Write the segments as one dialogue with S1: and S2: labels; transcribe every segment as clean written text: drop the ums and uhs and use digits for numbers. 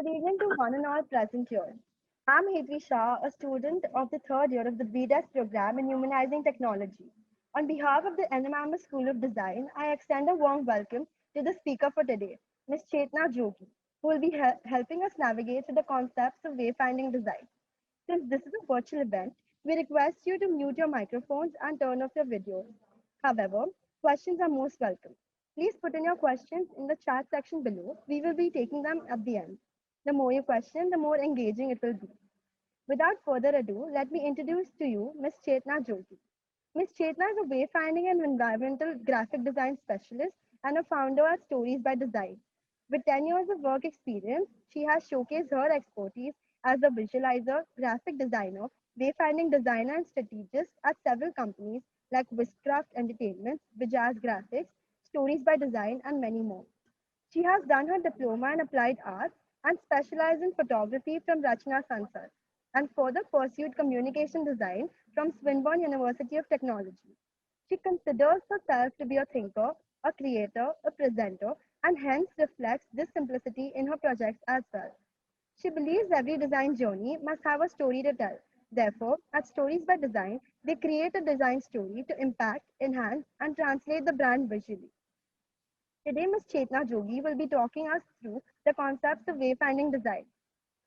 S1: Good evening to one and all present here. I'm Hedvi Shah, a student of the third year of the BDES program in Humanizing Technology. On behalf of the NMM School of Design, I extend a warm welcome to the speaker for today, Ms. Chetna Jogi, who will be helping us navigate through the concepts of wayfinding design. Since this is a virtual event, we request you to mute your microphones and turn off your videos. However, questions are most welcome. Please put in your questions in the chat section below. We will be taking them at the end. The more you question, the more engaging it will be. Without further ado, let me introduce to you Ms. Chetna Jogi. Ms. Chetna is a wayfinding and environmental graphic design specialist and a founder at Stories by Design. With 10 years of work experience, she has showcased her expertise as a visualizer, graphic designer, wayfinding designer, and strategist at several companies like Wishcraft Entertainment, Vijaz Graphics, Stories by Design, and many more. She has done her diploma in applied arts and specialized in photography from Rachna Sansar, and further pursued communication design from Swinburne University of Technology. She considers herself to be a thinker, a creator, a presenter, and hence reflects this simplicity in her projects as well. She believes every design journey must have a story to tell. Therefore, at Stories by Design, they create a design story to impact, enhance, and translate the brand visually. Today, Ms. Chetna Jogi will be talking us through the concepts of wayfinding design.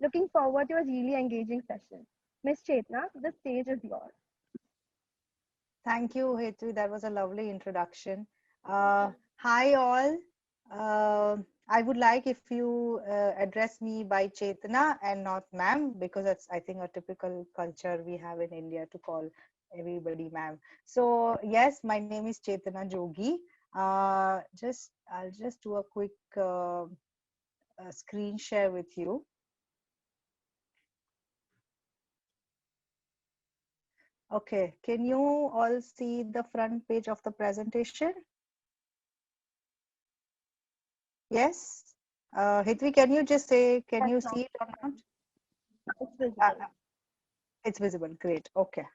S1: Looking forward to a really engaging session. Ms. Chetna, the stage is yours.
S2: Thank you, Hetu. That was a lovely introduction. Hi, all. I would like if you address me by Chetna and not ma'am, because that's, I think, a typical culture we have in India to call everybody ma'am. So, yes, my name is Chetna Jogi. I'll just do a quick screen share with you. Okay, can you all see the front page of the presentation? Yes. Hitvi, can you just say, can you see it or not?
S1: It's visible.
S2: It's visible. Great. Okay.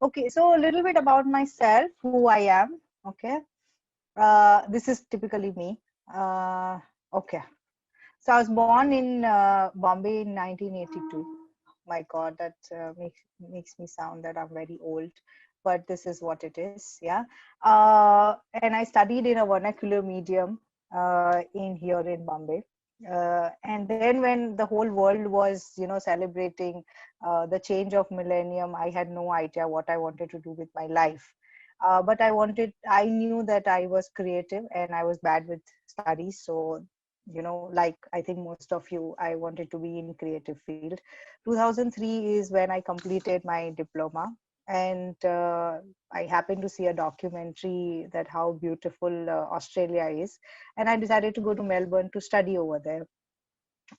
S2: Okay. So a little bit about myself, who I am. Okay. This is typically me. Okay. So I was born in Bombay in 1982. My God, that makes me sound that I'm very old, but this is what it is. Yeah. And I studied in a vernacular medium in here in Bombay. And then when the whole world was, celebrating the change of millennium, I had no idea what I wanted to do with my life. But I knew that I was creative and I was bad with studies. So, like I think most of you, I wanted to be in creative field. 2003 is when I completed my diploma, and I happened to see a documentary that how beautiful Australia is, and I decided to go to Melbourne to study over there.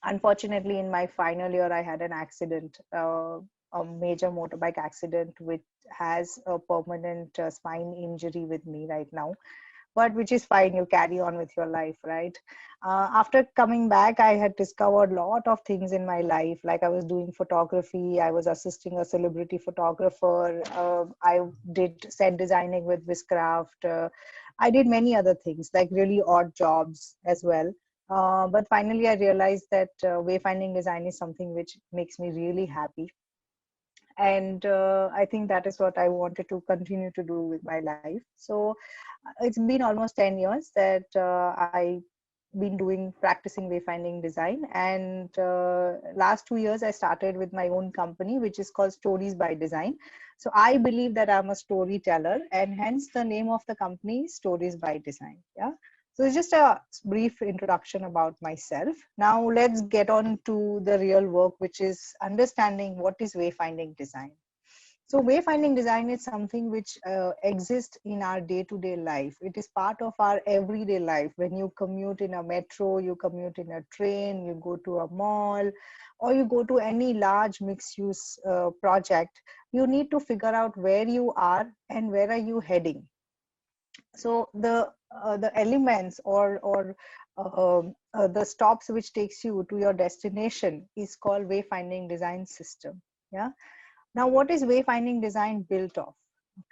S2: Unfortunately, in my final year, I had an accident, a major motorbike accident, which has a permanent spine injury with me right now, but which is fine. You carry on with your life, right? After coming back, I had discovered a lot of things in my life. Like I was doing photography, I was assisting a celebrity photographer, I did set designing with Viscraft, I did many other things, like really odd jobs as well. But finally, I realized that wayfinding design is something which makes me really happy. And I think that is what I wanted to continue to do with my life. So it's been almost 10 years that I been doing practicing wayfinding design, and last 2 years I started with my own company, which is called Stories by Design. So I believe that I'm a storyteller, and hence the name of the company is Stories by Design. Yeah. So it's just a brief introduction about myself. Now let's get on to the real work, which is understanding what is wayfinding design. So wayfinding design is something which exists in our day-to-day life. It is part of our everyday life. When you commute in a metro, you commute in a train, you go to a mall, or you go to any large mixed-use project, you need to figure out where you are and where are you heading. So the elements or the stops which takes you to your destination is called wayfinding design system. Yeah. Now, what is wayfinding design built of?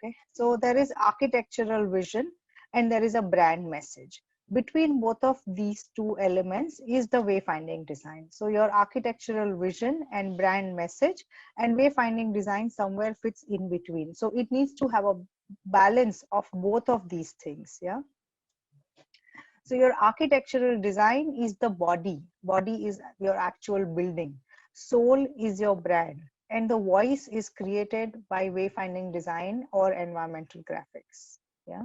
S2: Okay, so there is architectural vision and there is a brand message. Between both of these two elements is the wayfinding design. So your architectural vision and brand message, and wayfinding design somewhere fits in between. So it needs to have a balance of both of these things. Yeah. So your architectural design is the body. Body is your actual building. Soul is your brand. And the voice is created by wayfinding design or environmental graphics. Yeah.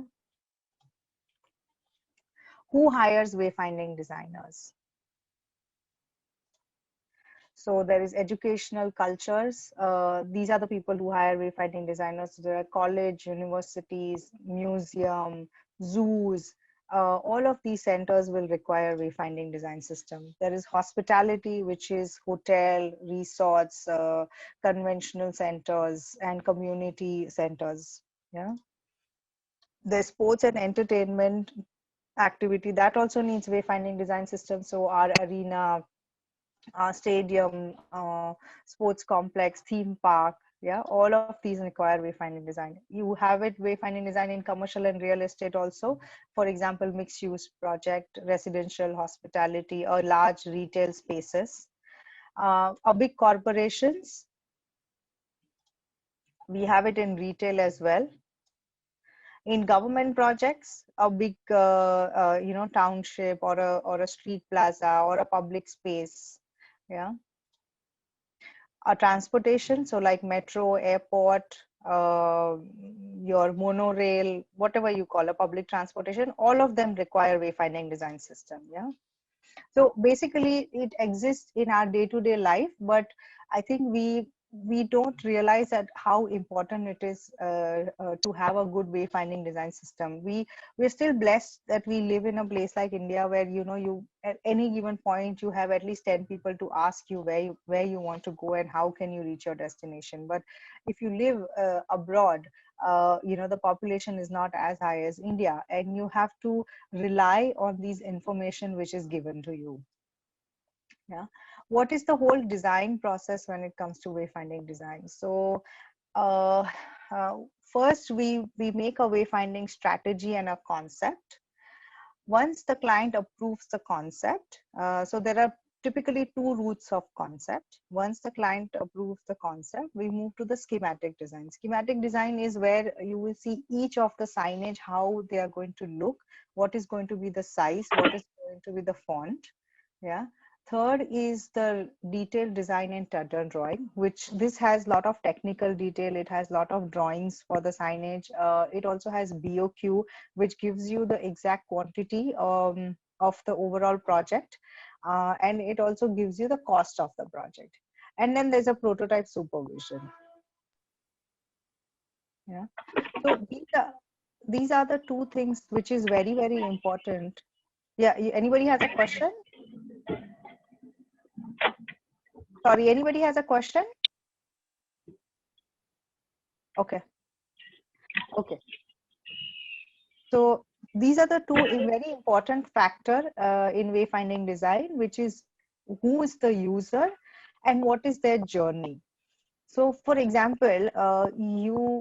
S2: Who hires wayfinding designers? So there is educational cultures. These are the people who hire wayfinding designers. So there are college, universities, museum, zoos. All of these centers will require wayfinding design system. There is hospitality, which is hotel, resorts, conventional centers, and community centers. Yeah. There's sports and entertainment activity that also needs wayfinding design system. So our arena, stadium, sports complex, theme park. Yeah, all of these require wayfinding design. You have it wayfinding design in commercial and real estate also. For example, mixed use project, residential, hospitality, or large retail spaces. Or big corporations, we have it in retail as well. In government projects, a big township or a street plaza or a public space. Yeah. A transportation, so like metro, airport, your monorail, whatever you call a public transportation, all of them require wayfinding design system. Yeah. So basically it exists in our day-to-day life, but I think we don't realize that how important it is to have a good wayfinding design system. We're still blessed that we live in a place like India, where you at any given point you have at least 10 people to ask you where you want to go and how can you reach your destination. But if you live abroad, the population is not as high as India, and you have to rely on these information which is given to you. Yeah. What is the whole design process when it comes to wayfinding design? So uh, uh, first we make a wayfinding strategy and a concept. Once the client approves the concept, so there are typically two routes of concept. Once the client approves the concept, we move to the schematic design. Schematic design is where you will see each of the signage, how they are going to look, what is going to be the size, what is going to be the font. Yeah. Third is the detailed design and pattern drawing, which this has a lot of technical detail. It has a lot of drawings for the signage. It also has BOQ, which gives you the exact quantity of the overall project. And it also gives you the cost of the project. And then there's a prototype supervision. Yeah. So these are the two things which is very, very important. Yeah. Anybody has a question? Sorry, anybody has a question? Okay. Okay. So these are the two very important factor in wayfinding design, which is who is the user and what is their journey. So for example,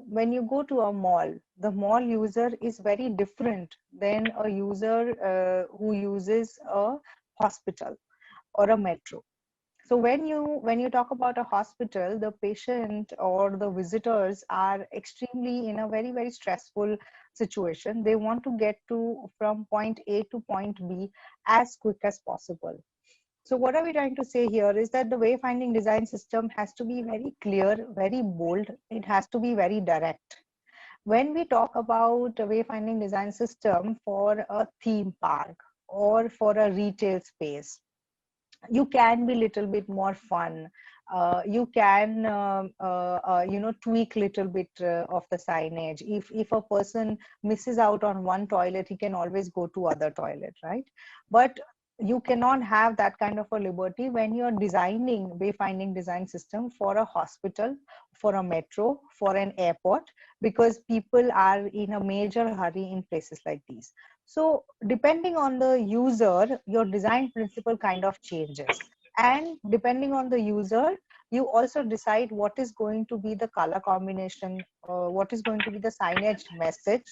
S2: when you go to a mall, the mall user is very different than a user who uses a hospital or a metro. So when you talk about a hospital, the patient or the visitors are extremely in a very, very stressful situation. They want to get to from point A to point B as quick as possible. So what are we trying to say here is that the wayfinding design system has to be very clear, very bold. It has to be very direct. When we talk about a wayfinding design system for a theme park or for a retail space, you can be little bit more fun. You can tweak little bit of the signage. If a person misses out on one toilet, he can always go to other toilet, right? But you cannot have that kind of a liberty when you're designing wayfinding design system for a hospital, for a metro, for an airport, because people are in a major hurry in places like these. So depending on the user, your design principle kind of changes. And depending on the user, you also decide what is going to be the color combination, what is going to be the signage message,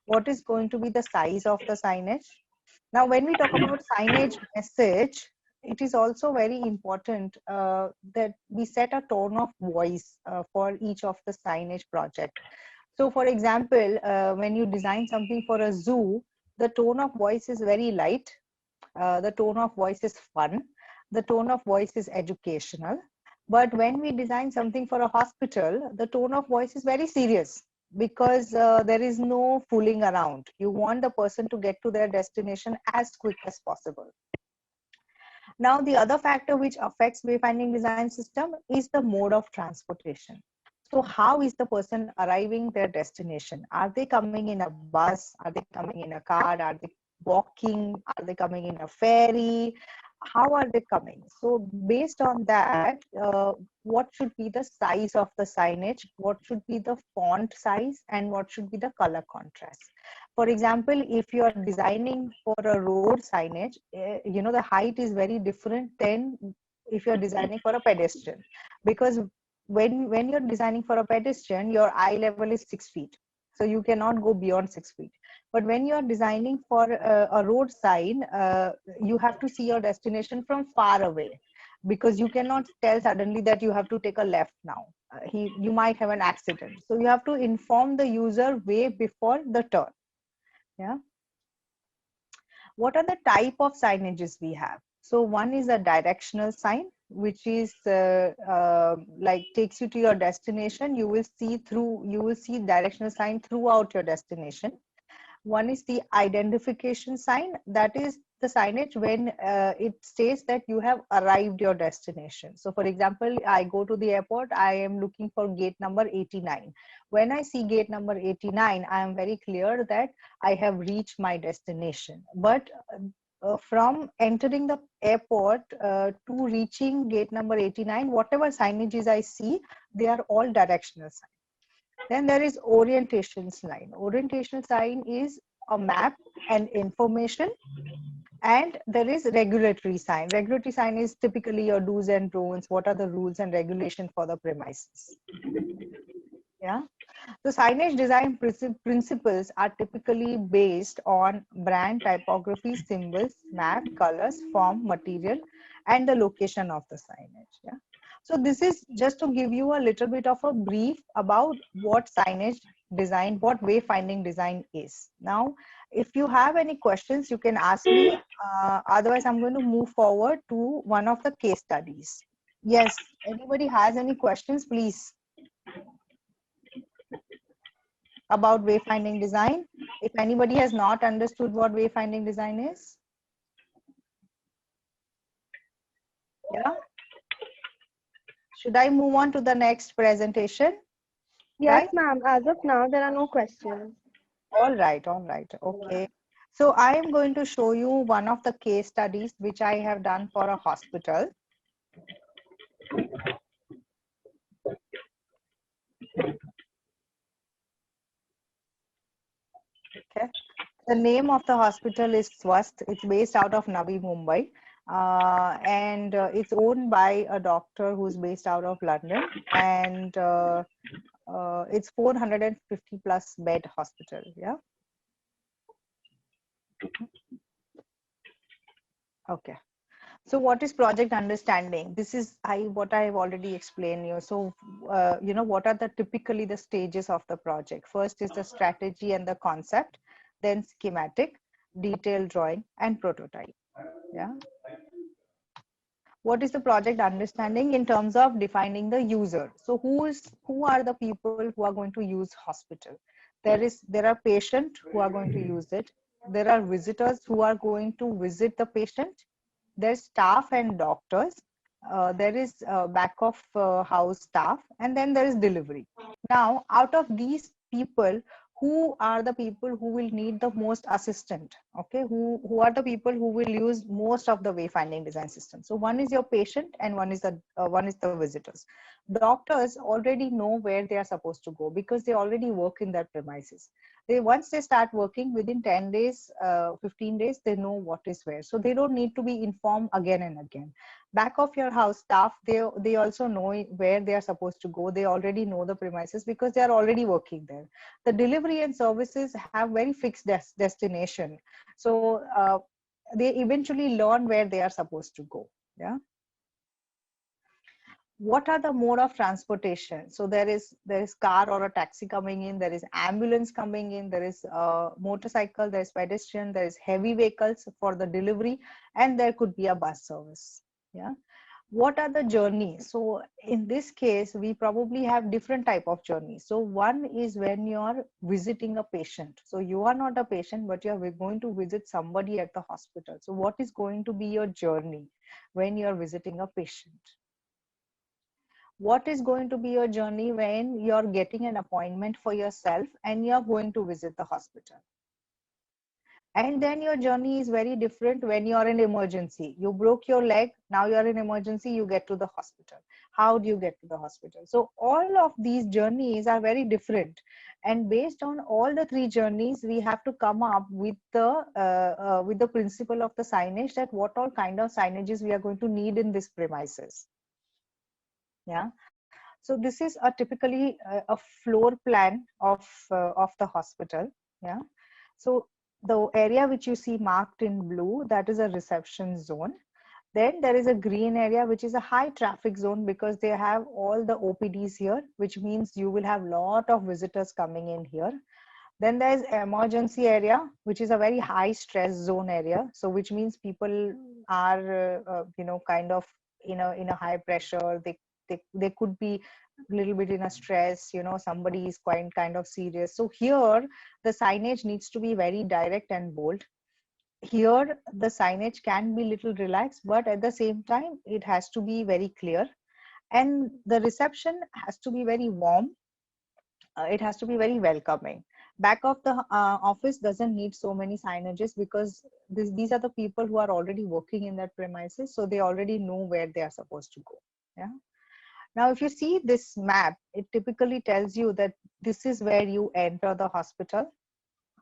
S2: what is going to be the size of the signage. Now, when we talk about signage message, it is also very important that we set a tone of voice for each of the signage project. So, for example, when you design something for a zoo, the tone of voice is very light, the tone of voice is fun, the tone of voice is educational. But when we design something for a hospital, the tone of voice is very serious because there is no fooling around. You want the person to get to their destination as quick as possible. Now, the other factor which affects wayfinding design system is the mode of transportation. So how is the person arriving their destination? Are they coming in a bus? Are they coming in a car? Are they walking? Are they coming in a ferry? How are they coming? So based on that, what should be the size of the signage? What should be the font size? And what should be the color contrast? For example, if you are designing for a road signage, the height is very different than if you're designing for a pedestrian, because when you're designing for a pedestrian, your eye level is 6 feet, so you cannot go beyond 6 feet. But when you're designing for a road sign, you have to see your destination from far away, because you cannot tell suddenly that you have to take a left now. You might have an accident, so you have to inform the user way before the turn. Yeah. What are the type of signages we have? So one is a directional sign, which is like takes you to your destination. You will see directional sign throughout your destination. One is the identification sign, that is the signage when it states that you have arrived your destination. So for example, I go to the airport, I am looking for gate number 89. When I see gate number 89, I am very clear that I have reached my destination. But from entering the airport to reaching gate number 89, whatever signages I see, they are all directional signs. Then there is orientation sign. Orientation sign is a map and information. And there is regulatory sign. Regulatory sign is typically your do's and don'ts. What are the rules and regulations for the premises? Yeah. So signage design principles are typically based on brand, typography, symbols, map, colors, form, material, and the location of the signage. Yeah. So this is just to give you a little bit of a brief about what signage design, what wayfinding design is. Now, if you have any questions, you can ask me. Otherwise, I'm going to move forward to one of the case studies. Yes, anybody has any questions, please, about wayfinding design? If anybody has not understood what wayfinding design is? Yeah. Should I move on to the next presentation?
S1: Yes,
S2: Right?
S1: ma'am. As of now, there are no questions.
S2: All right, all right. Okay. So I am going to show you one of the case studies which I have done for a hospital. Okay. The name of the hospital is Swasth. It's based out of Navi Mumbai. And it's owned by a doctor who's based out of London. And it's 450 plus bed hospital. Yeah. Okay. So what is project understanding? This is what I have already explained you. So, what are the typically the stages of the project? First is the strategy and the concept, then schematic, detailed drawing, and prototype. Yeah. What is the project understanding in terms of defining the user? So who are the people who are going to use hospital? There are patients who are going to use it. There are visitors who are going to visit the patient. There's staff and doctors. There is back of house staff, and then there is delivery. Now, out of these people, who are the people who will need the most assistant? Okay, who are the people who will use most of the wayfinding design system? So one is your patient, and one is the visitors. Doctors already know where they are supposed to go because they already work in their premises. Once they start working within 10 days, 15 days, they know what is where. So they don't need to be informed again and again. Back of your house staff, they also know where they are supposed to go. They already know the premises because they are already working there. The delivery and services have very fixed destination. So they eventually learn where they are supposed to go. Yeah. What are the mode of transportation? So there is car or a taxi coming in, there is ambulance coming in, there is a motorcycle, there is pedestrian, there is heavy vehicles for the delivery, and there could be a bus service. Yeah. What are the journeys? So in this case, we probably have different type of journeys. So one is when you are visiting a patient. So you are not a patient, but you are going to visit somebody at the hospital. So what is going to be your journey when you are visiting a patient? What is going to be your journey when you're getting an appointment for yourself and you're going to visit the hospital? And then your journey is very different when you're in emergency. You broke your leg, now you're in emergency, you get to the hospital. How do you get to the hospital? So all of these journeys are very different. And based on all the three journeys, we have to come up with the principle of the signage, that what all kind of signages we are going to need in this premises. Yeah. So this is a typically a floor plan of the hospital. Yeah. So the area which you see marked in blue, that is a reception zone. Then there is a green area, which is a high traffic zone, because they have all the OPDs here, which means you will have lot of visitors coming in here. Then there is emergency area, which is a very high stress zone area. So which means people are, kind of in a high pressure. They could be a little bit in a stress, somebody is quite kind of serious. So here the signage needs to be very direct and bold. Here the signage can be little relaxed, but at the same time it has to be very clear. And the reception has to be very warm. It has to be very welcoming. Back of the office doesn't need so many signages, because these are the people who are already working in that premises, so they already know where they are supposed to go. Yeah. Now, if you see this map, it typically tells you that this is where you enter the hospital.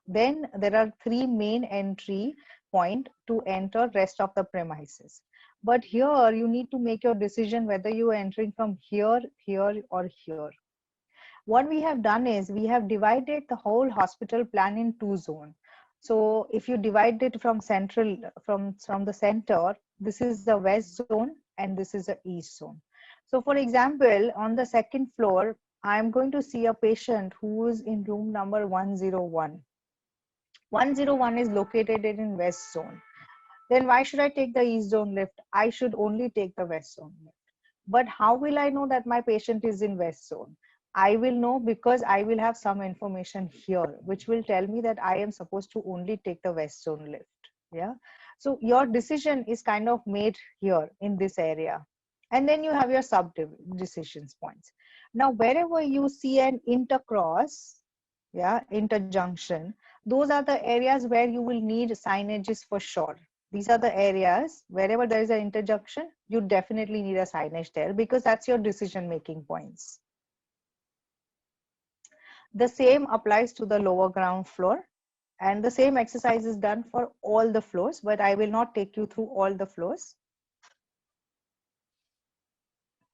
S2: Then there are three main entry point to enter rest of the premises. But here you need to make your decision whether you are entering from here, here, or here. What we have done is we have divided the whole hospital plan in two zones. So if you divide it from from the center, this is the west zone and this is the east zone. So for example, on the second floor, I'm going to see a patient who is in room number 101. 101 is located in west zone. Then why should I take the east zone lift? I should only take the west zone lift. But how will I know that my patient is in west zone? I will know because I will have some information here, which will tell me that I am supposed to only take the west zone lift. Yeah. So your decision is kind of made here in this area. And then you have your sub decisions points. Now, wherever you see an intercross, yeah, interjunction, those are the areas where you will need signages for sure. These are the areas wherever there is an interjunction, you definitely need a signage there, because that's your decision making points. The same applies to the lower ground floor, and the same exercise is done for all the floors, but I will not take you through all the floors.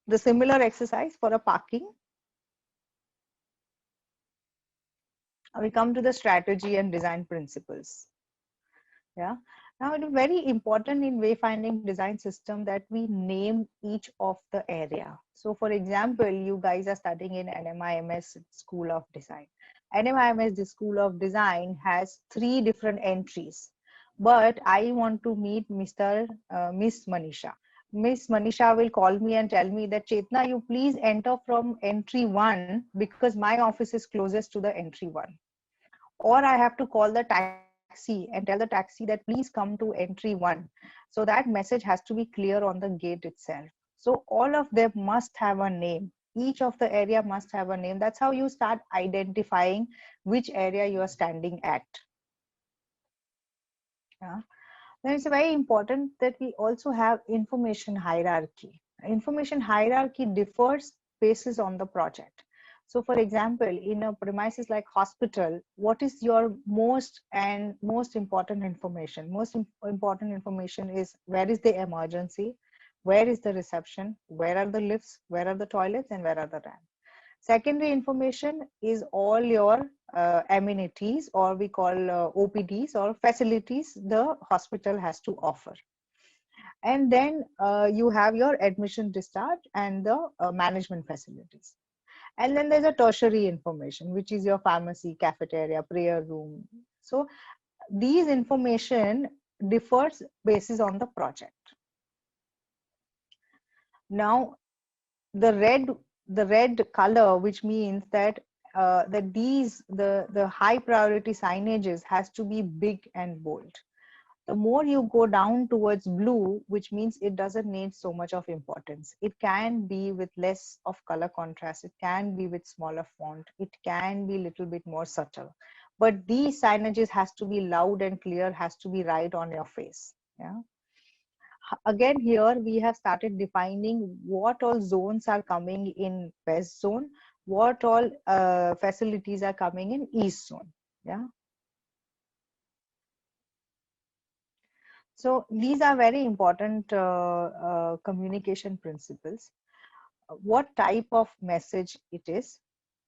S2: The similar exercise for a parking. We come to the strategy and design principles. Yeah. Now it is very important in wayfinding design system that we name each of the area. So for example, you guys are studying in NMIMS School of Design. NMIMS, the School of Design, has 3 different entries. But I want to meet Miss Manisha. Miss Manisha will call me and tell me that, Chetna, you please enter from entry 1 because my office is closest to the entry 1. Or I have to call the taxi and tell the taxi that please come to entry 1. So that message has to be clear on the gate itself. So all of them must have a name. Each of the area must have a name. That's how you start identifying which area you are standing at. Yeah. Then it's very important that we also have information hierarchy. Information hierarchy differs basis on the project. So for example, in a premises like hospital, what is your most important information? Most important information is where is the emergency, where is the reception, where are the lifts, where are the toilets, and where are the ramps. Secondary information is all your amenities, or we call OPDs, or facilities the hospital has to offer. And then you have your admission, discharge, and the management facilities. And then there's a tertiary information, which is your pharmacy, cafeteria, prayer room. So these information differs basis on the project. Now the red color, which means that the high priority signages has to be big and bold. The more you go down towards blue, which means it doesn't need so much of importance. It can be with less of color contrast. It can be with smaller font. It can be a little bit more subtle. But these signages has to be loud and clear, has to be right on your face. Yeah. Again, here we have started defining what all zones are coming in west zone, what all facilities are coming in east zone. Yeah. So these are very important communication principles. What type of message it is,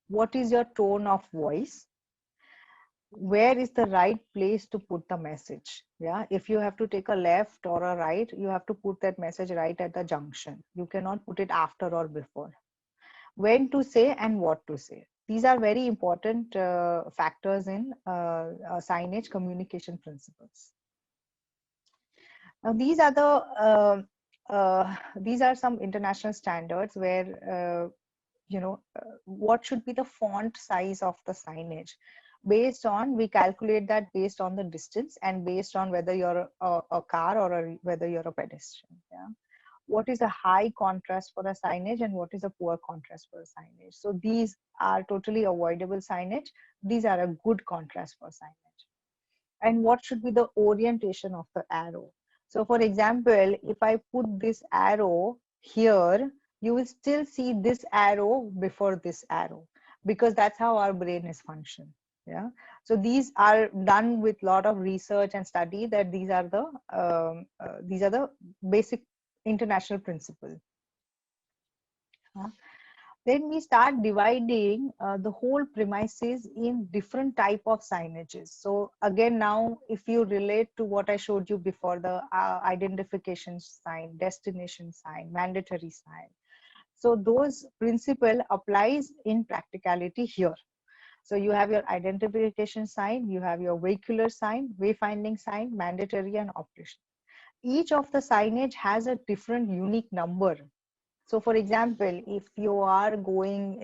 S2: what is your tone of voice, where is the right place to put the message. Yeah, if you have to take a left or a right, you have to put that message right at the junction. You cannot put it after or before. When to say and what to say. These are very important factors in signage communication principles. Now, these are some international standards where what should be the font size of the signage. Based on, we calculate that based on the distance and based on whether you're a car or whether you're a pedestrian. Yeah. What is a high contrast for a signage and what is a poor contrast for a signage. So these are totally avoidable signage. These are a good contrast for signage. And what should be the orientation of the arrow. So for example, if I put this arrow here, you will still see this arrow before this arrow, because that's how our brain is functioned. Yeah. So these are done with a lot of research and study, that these are the basic international principles. Then we start dividing the whole premises in different type of signages. So again, now if you relate to what I showed you before, the identification sign, destination sign, mandatory sign. So those principle applies in practicality here. So you have your identification sign, you have your vehicular sign, wayfinding sign, mandatory and operational. Each of the signage has a different unique number. So for example, if you are going,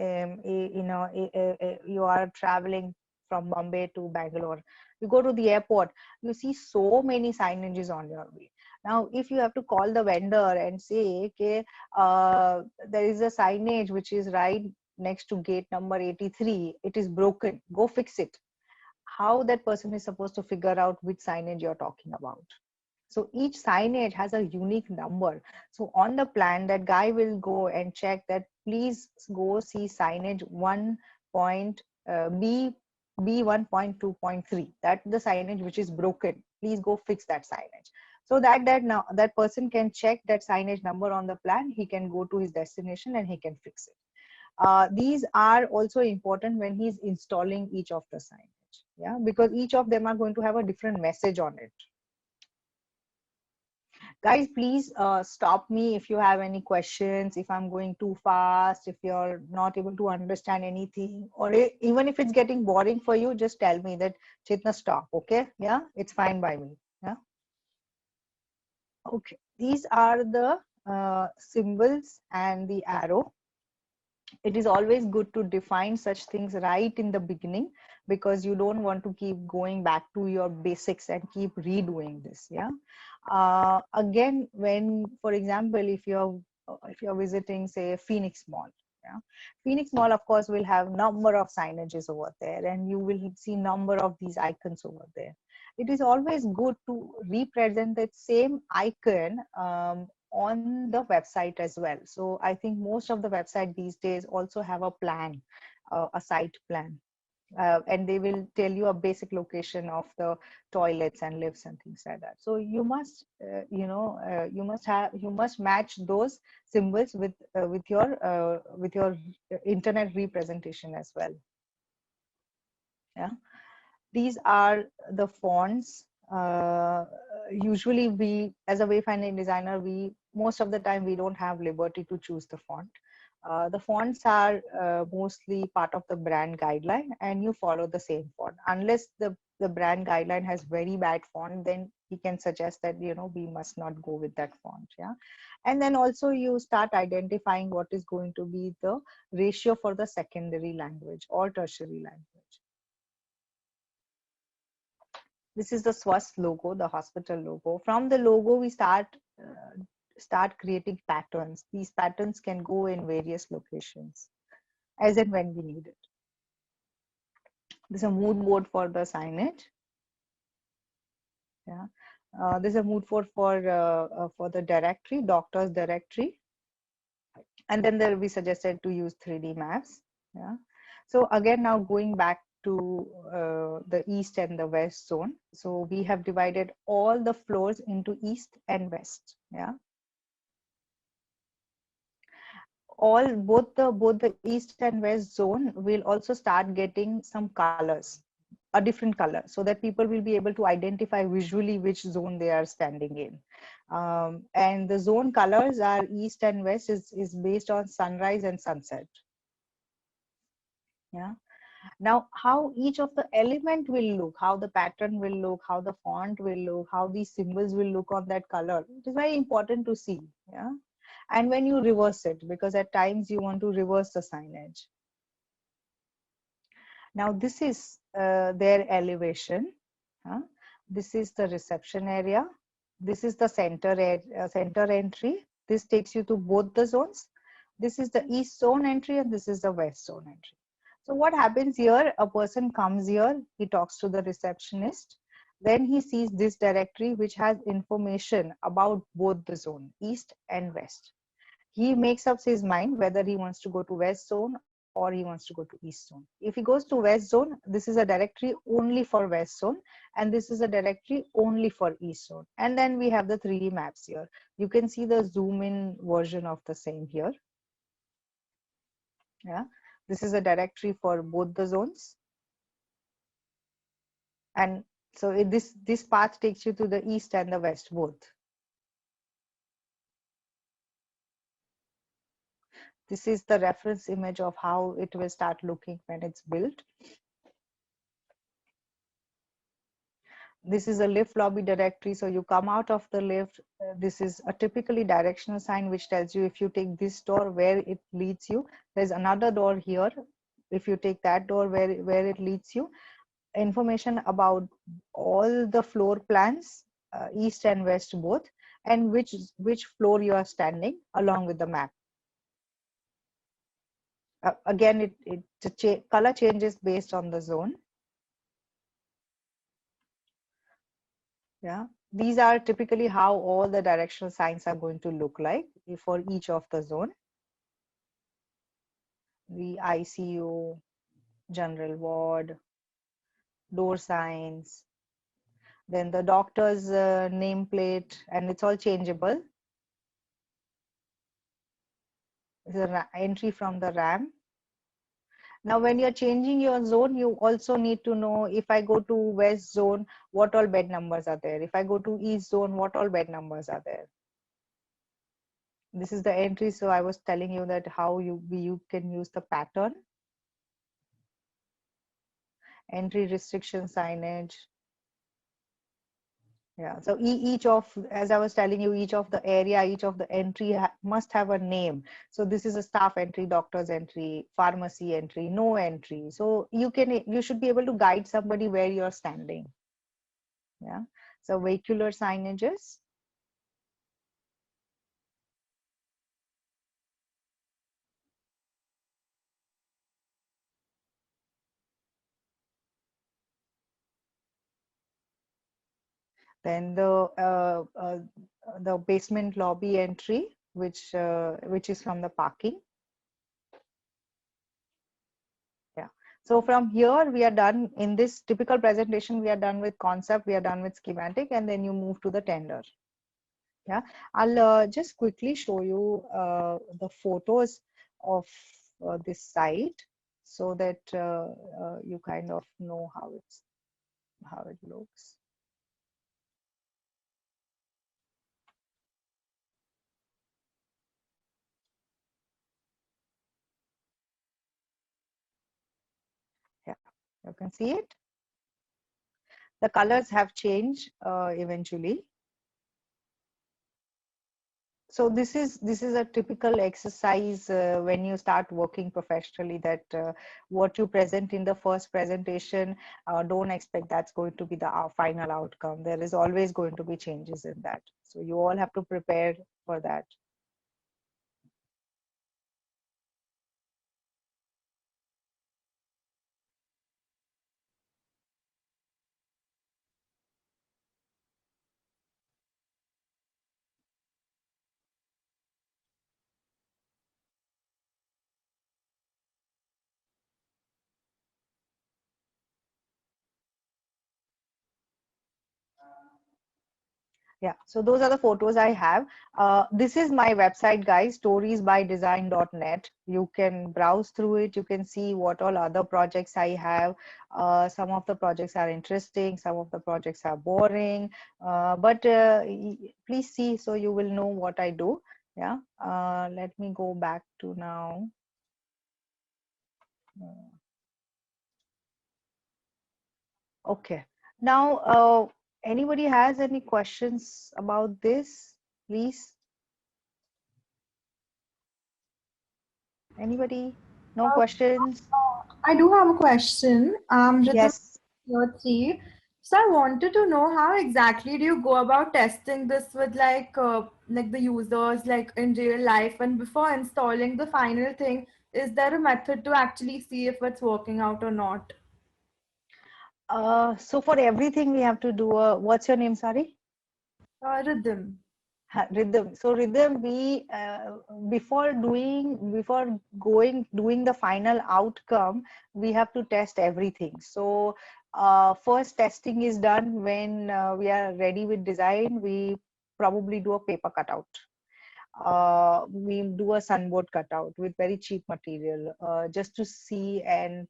S2: you are traveling from Bombay to Bangalore, you go to the airport, you see so many signages on your way. Now, if you have to call the vendor and say, okay, there is a signage which is right next to gate number 83, it is broken, go fix it. How that person is supposed to figure out which signage you're talking about? So each signage has a unique number. So on the plan, that guy will go and check that, please go see signage 1.B1.2.3. That's the signage which is broken. Please go fix that signage. So now that person can check that signage number on the plan. He can go to his destination and he can fix it. These are also important when he's installing each of the signage. Yeah, because each of them are going to have a different message on it. Guys, please stop me if you have any questions, if I'm going too fast, if you're not able to understand anything, or even if it's getting boring for you, just tell me that, Chetna, stop. Okay. Yeah, it's fine by me. Yeah. Okay. These are the symbols and the arrow. It is always good to define such things right in the beginning, because you don't want to keep going back to your basics and keep redoing this. Yeah. Again, when, for example, if you're visiting, say, Phoenix Mall, yeah, Phoenix Mall, of course, will have number of signages over there, and you will see number of these icons over there. It is always good to represent that same icon on the website as well. So I think most of the website these days also have a plan, a site plan. and they will tell you a basic location of the toilets and lifts and things like that. So you must, you must match those symbols with your internet representation as well. Yeah, these are the fonts. Usually we, as a wayfinding designer, we most of the time we don't have liberty to choose the font. The fonts are mostly part of the brand guideline, and you follow the same font. Unless the brand guideline has very bad font, then he can suggest that, you know, we must not go with that font. Yeah, and then also you start identifying what is going to be the ratio for the secondary language or tertiary language. This is the SWAS logo, the hospital logo. From the logo, we start creating patterns. These patterns can go in various locations as and when we need it. This is a mood board for the signage. Yeah, this is a mood board for the directory, doctor's directory, and then there will be suggested to use 3D maps. Yeah. So again, now going back to the east and the west zone. So we have divided all the floors into east and west. Yeah. Both the east and west zone will also start getting some colors, a different color, so that people will be able to identify visually which zone they are standing in. And the zone colors are east and west is based on sunrise and sunset. Yeah. Now, how each of the element will look, how the pattern will look, how the font will look, how these symbols will look on that color, it is very important to see. Yeah. And when you reverse it, because at times you want to reverse the signage. Now, this is their elevation. This is the reception area. This is the center entry. This takes you to both the zones. This is the east zone entry and this is the west zone entry. So what happens here, a person comes here, he talks to the receptionist, then he sees this directory which has information about both the zone, east and west. He makes up his mind whether he wants to go to west zone or he wants to go to east zone. If he goes to west zone, this is a directory only for west zone, and this is a directory only for east zone. And then we have the 3D maps here. You can see the zoom in version of the same here. Yeah, this is a directory for both the zones. And so this path takes you to the east and the west both. This is the reference image of how it will start looking when it's built. This is a lift lobby directory. So you come out of the lift. This is a typically directional sign which tells you if you take this door where it leads you. There's another door here. If you take that door where it leads you. Information about all the floor plans, east and west both, and which floor you are standing along with the map. Again, color changes based on the zone. Yeah, these are typically how all the directional signs are going to look like for each of the zone. The ICU, general ward, door signs, then the doctor's nameplate, and it's all changeable. This is an entry from the RAM. Now, when you're changing your zone, you also need to know if I go to west zone, what all bed numbers are there. If I go to east zone, what all bed numbers are there. This is the entry. So I was telling you that how you can use the pattern. Entry restriction signage. Yeah, so each of, as I was telling you, each of the area, each of the entry must have a name. So this is a staff entry, doctor's entry, pharmacy entry, no entry. So you should be able to guide somebody where you're standing. Yeah, so vehicular signages. Then the basement lobby entry, which is from the parking. Yeah. So from here, we are done in this typical presentation. We are done with concept, we are done with schematic, and then you move to the tender. Yeah, I'll just quickly show you the photos of this site so that you kind of know how it looks. Yeah, you can see it. The colors have changed eventually. So this is a typical exercise when you start working professionally, that what you present in the first presentation, don't expect that's going to be the final outcome. There is always going to be changes in that. So you all have to prepare for that. Yeah, so those are the photos I have. This is my website, guys, storiesbydesign.net. You can browse through it. You can see what all other projects I have. Some of the projects are interesting, some of the projects are boring, but please see so you will know what I do. Yeah, let me go back to now. Okay, now anybody has any questions about this, please? Anybody? No
S3: Uh,
S2: questions?
S3: I do have a question. Rhythm
S2: Yes.
S3: year three. So I wanted to know how exactly do you go about testing this with like the users like in real life, and before installing the final thing, is there a method to actually see if it's working out or not?
S2: So for everything we have to do a, what's your name, sorry?
S3: Rhythm.
S2: Rhythm. So rhythm, we before doing the final outcome, we have to test everything. So first testing is done when we are ready with design. We probably do a paper cutout. We do a sunboard cutout with very cheap material, just to see and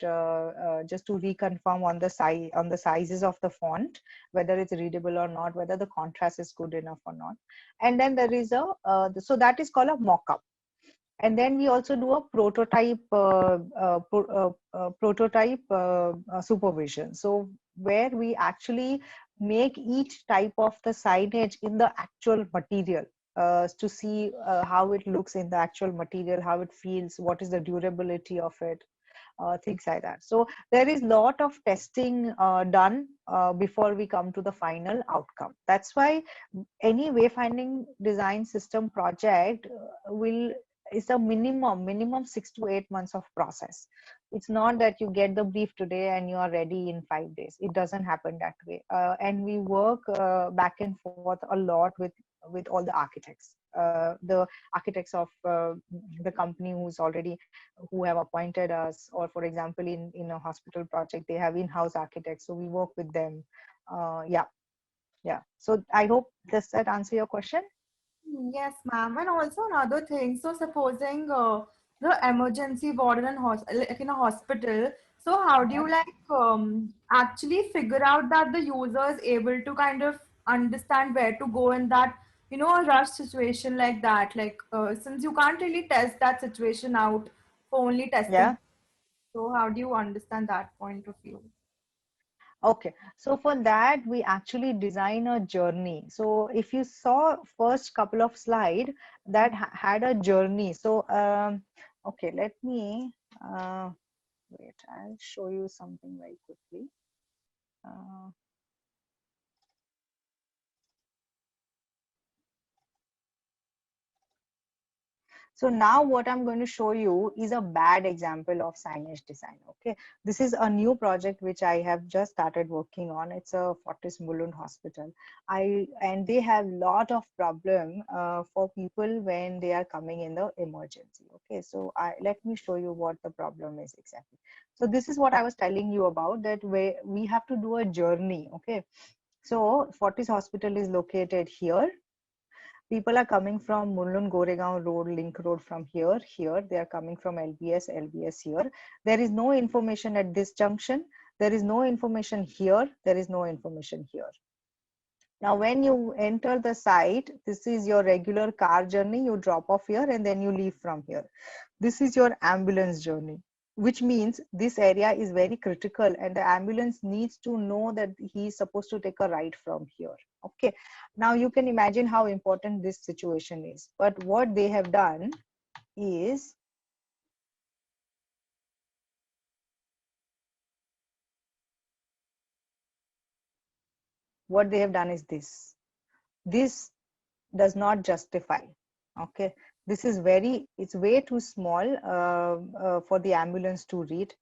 S2: just to reconfirm on the sizes of the font, whether it's readable or not, whether the contrast is good enough or not. And then there is a so that is called a mock-up. And then we also do a prototype supervision. So where we actually make each type of the signage in the actual material, to see how it looks in the actual material, how it feels, what is the durability of it, things like that. So there is lot of testing done before we come to the final outcome. That's why any wayfinding design system project will is a minimum 6 to 8 months of process. It's not that you get the brief today and you are ready in 5 days. It doesn't happen that way. And we work back and forth a lot with all the architects, the architects of the company who have appointed us, or for example in a hospital project they have in-house architects, so we work with them. Yeah, yeah. So I hope, does that answer your question?
S3: Yes, ma'am. And also another thing. So supposing the emergency ward in, like in a hospital, so how do
S2: Yeah.
S3: you actually figure out that the user is able to kind of understand where to go in that, a rush situation like that? Like since you can't really test that situation out for only testing,
S2: Yeah.
S3: so how do you understand that point of view?
S2: Okay, so for that we actually design a journey. So if you saw first couple of slide that had a journey. So okay, let me wait. I'll show you something very quickly. Uh, So now what I'm going to show you is a bad example of signage design. Okay, this is a new project which I have just started working on. It's a Fortis Mulund hospital. And they have lot of problem for people when they are coming in the emergency. Okay, so let me show you what the problem is exactly. So this is what I was telling you about, that where we have to do a journey. Okay, so Fortis hospital is located here. People are coming from Mulund Goregaon Road, Link Road from here. They are coming from LBS here. There is no information at this junction. There is no information here. There is no information here. Now, when you enter the site, this is your regular car journey. You drop off here and then you leave from here. This is your ambulance journey, which means this area is very critical and the ambulance needs to know that he is supposed to take a right from here. Okay, now you can imagine how important this situation is. But what they have done is, this does not justify. Okay, this is it's way too small for the ambulance to read.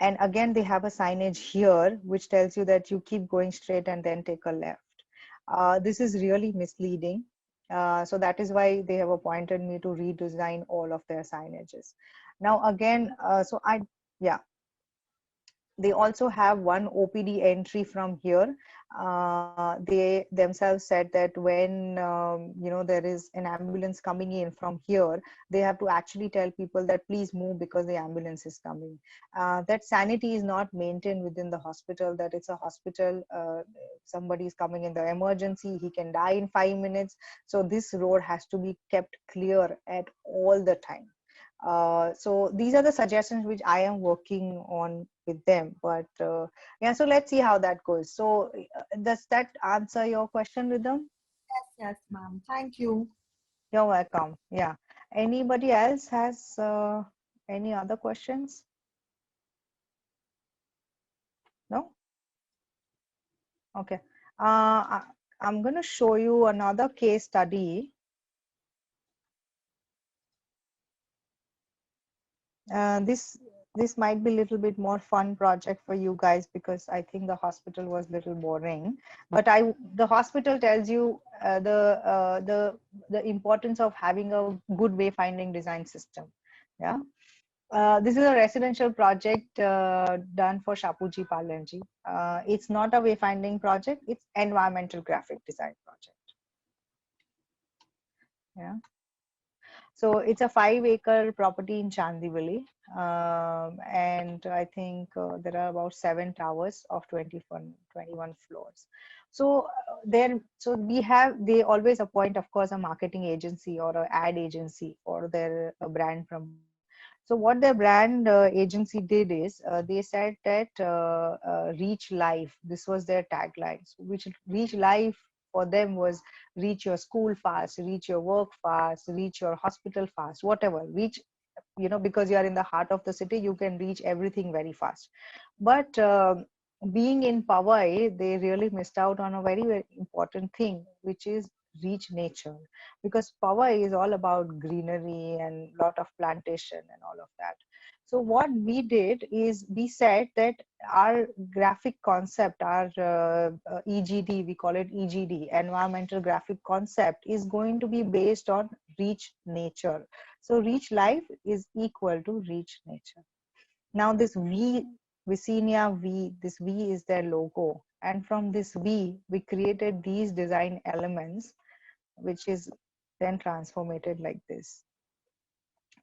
S2: And again, they have a signage here which tells you that you keep going straight and then take a left. This is really misleading. So that is why they have appointed me to redesign all of their signages. Now again, yeah, they also have one OPD entry from here. They themselves said that when there is an ambulance coming in from here, they have to actually tell people that please move because the ambulance is coming. That sanity is not maintained within the hospital, that it's a hospital. Somebody is coming in the emergency, he can die in 5 minutes. So this road has to be kept clear at all the time. So these are the suggestions which I am working on with them. But yeah, so let's see how that goes. So does that answer your question, Rhythm?
S3: Yes, ma'am. Thank you.
S2: You're welcome. Yeah. Anybody else has any other questions? No? Okay. I'm going to show you another case study. This might be a little bit more fun project for you guys because I think the hospital was a little boring. But the hospital tells you the importance of having a good wayfinding design system. Yeah. This is a residential project done for Shapuji Palanji. It's not a wayfinding project, it's environmental graphic design project. Yeah. So it's a 5-acre property in Chandivali. And I think there are about 7 towers of 21 floors. So they always appoint, of course, a marketing agency or an ad agency for their brand promotion. So what their brand agency did is they said that reach life. This was their tagline. So which reach life for them was reach your school fast, reach your work fast, reach your hospital fast, whatever. Reach, because you are in the heart of the city, you can reach everything very fast. But being in Powai, they really missed out on a very, very important thing, which is reach nature, because Powai is all about greenery and lot of plantation and all of that. So what we did is we said that our graphic concept, our EGD, we call it EGD, environmental graphic concept, is going to be based on reach nature. So reach life is equal to reach nature. Now this V, Visinia V, this V is their logo. And from this V, we created these design elements, which is then transformed like this.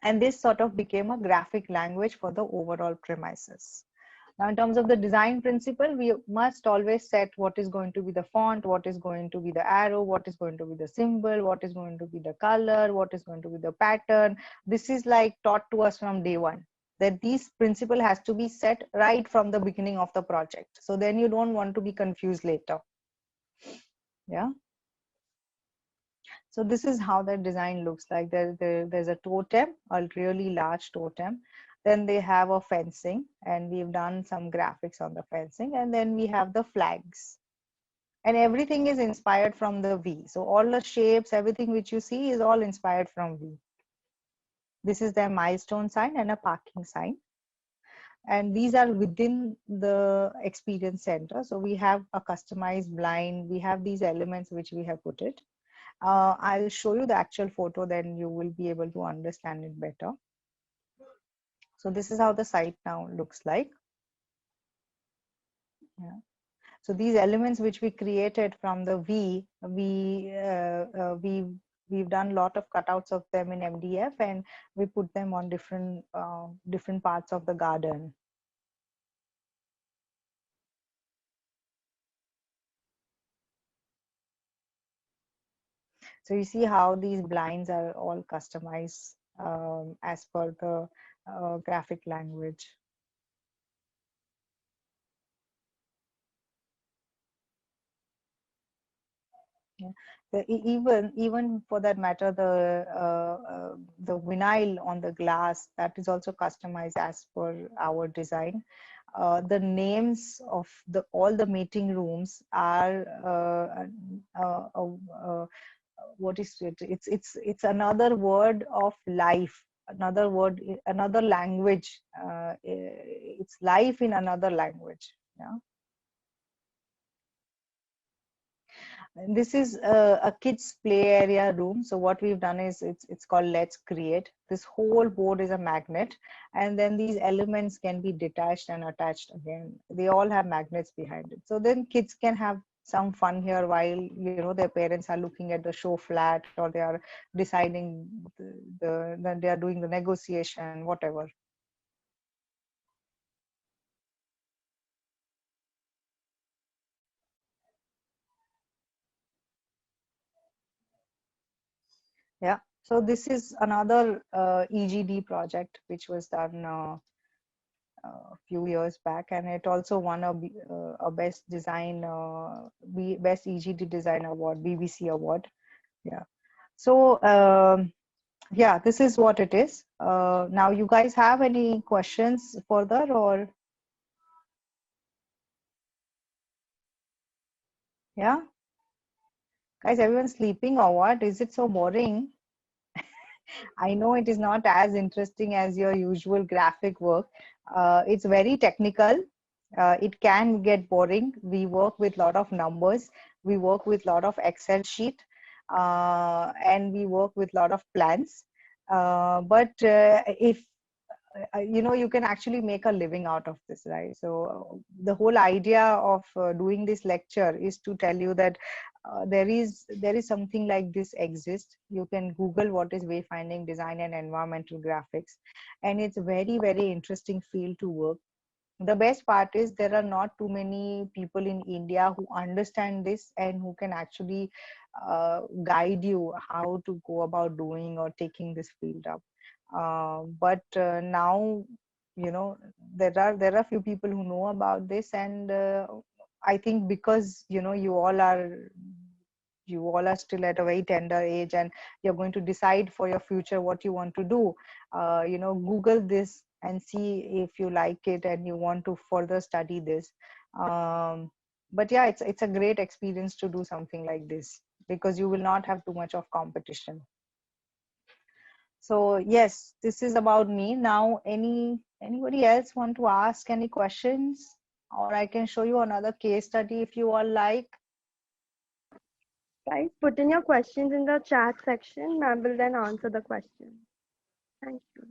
S2: And this sort of became a graphic language for the overall premises. Now, in terms of the design principle, we must always set what is going to be the font, what is going to be the arrow, what is going to be the symbol, what is going to be the color, what is going to be the pattern. This is like taught to us from day one, that these principle has to be set right from the beginning of the project. So then you don't want to be confused later. Yeah. So this is how the design looks like. There's a totem, a really large totem. Then they have a fencing, and we've done some graphics on the fencing. And then we have the flags. And everything is inspired from the V. So all the shapes, everything which you see is all inspired from V. This is their milestone sign and a parking sign. And these are within the experience center. So we have a customized blind, we have these elements which we have put it. I'll show you the actual photo, then you will be able to understand it better. So this is how the site now looks like. Yeah. So these elements which we created from the we've done a lot of cutouts of them in MDF, and we put them on different parts of the garden. So you see how these blinds are all customized as per the graphic language. Yeah. Even for that matter, the vinyl on the glass, that is also customized as per our design. The names of all the meeting rooms are what is it? It's another word of life, another word, another language. It's life in another language. Yeah. And this is a kids play area room. So what we've done is it's called Let's Create. This whole board is a magnet, and then these elements can be detached and attached again. They all have magnets behind it. So then kids can have some fun here while their parents are looking at the show flat, or they are deciding then they are doing the negotiation, whatever. Yeah. So this is another EGD project which was done a few years back, and it also won a best design, best EGD design award, BBC award. Yeah. So yeah, this is what it is. Now, you guys have any questions further, or yeah, guys, everyone sleeping or what? Is it so boring? I know it is not as interesting as your usual graphic work. It's very technical. It can get boring. We work with a lot of numbers. We work with a lot of Excel sheet, and we work with a lot of plans. But if you can actually make a living out of this, right? So the whole idea of doing this lecture is to tell you that there is something like this exists. You can Google what is wayfinding design and environmental graphics, and it's very, very interesting field to work. The best part is there are not too many people in India who understand this and who can actually guide you how to go about doing or taking this field up. But now, there are few people who know about this, and I think because you all are still at a very tender age, and you're going to decide for your future what you want to do. Google this and see if you like it and you want to further study this. But yeah, it's a great experience to do something like this, because you will not have too much of competition. So yes, this is about me. Now, anybody else want to ask any questions, or I can show you another case study if you all like.
S1: Guys, put in your questions in the chat section. Ma'am will then answer the question. Thank you.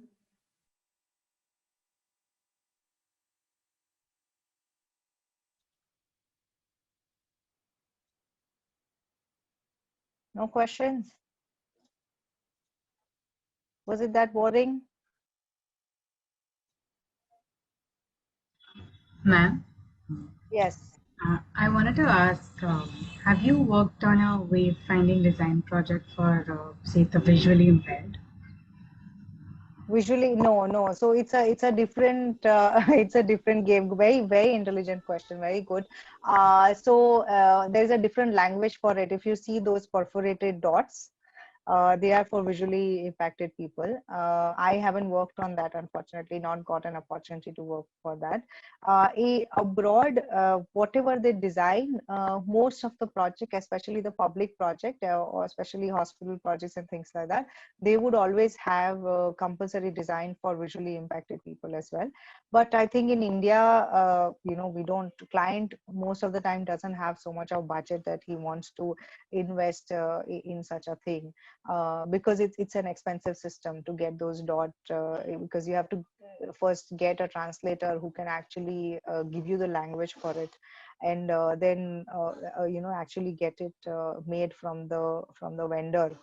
S2: No questions? Was it that boring?
S4: Ma'am,
S2: Yes.
S4: I wanted to ask, have you worked on a wayfinding design project for, say, the visually impaired?
S2: Visually, no. So it's a different it's a different game. Very, very intelligent question. Very good. So there's a different language for it. If you see those perforated dots, They are for visually impacted people. I haven't worked on that, unfortunately, not got an opportunity to work for that. Abroad, whatever they design, most of the project, especially the public project, or especially hospital projects and things like that, they would always have compulsory design for visually impacted people as well. But I think in India, we don't, client most of the time doesn't have so much of budget that he wants to invest in such a thing, because it's an expensive system to get those because you have to first get a translator who can actually give you the language for it, and then actually get it made from the vendor.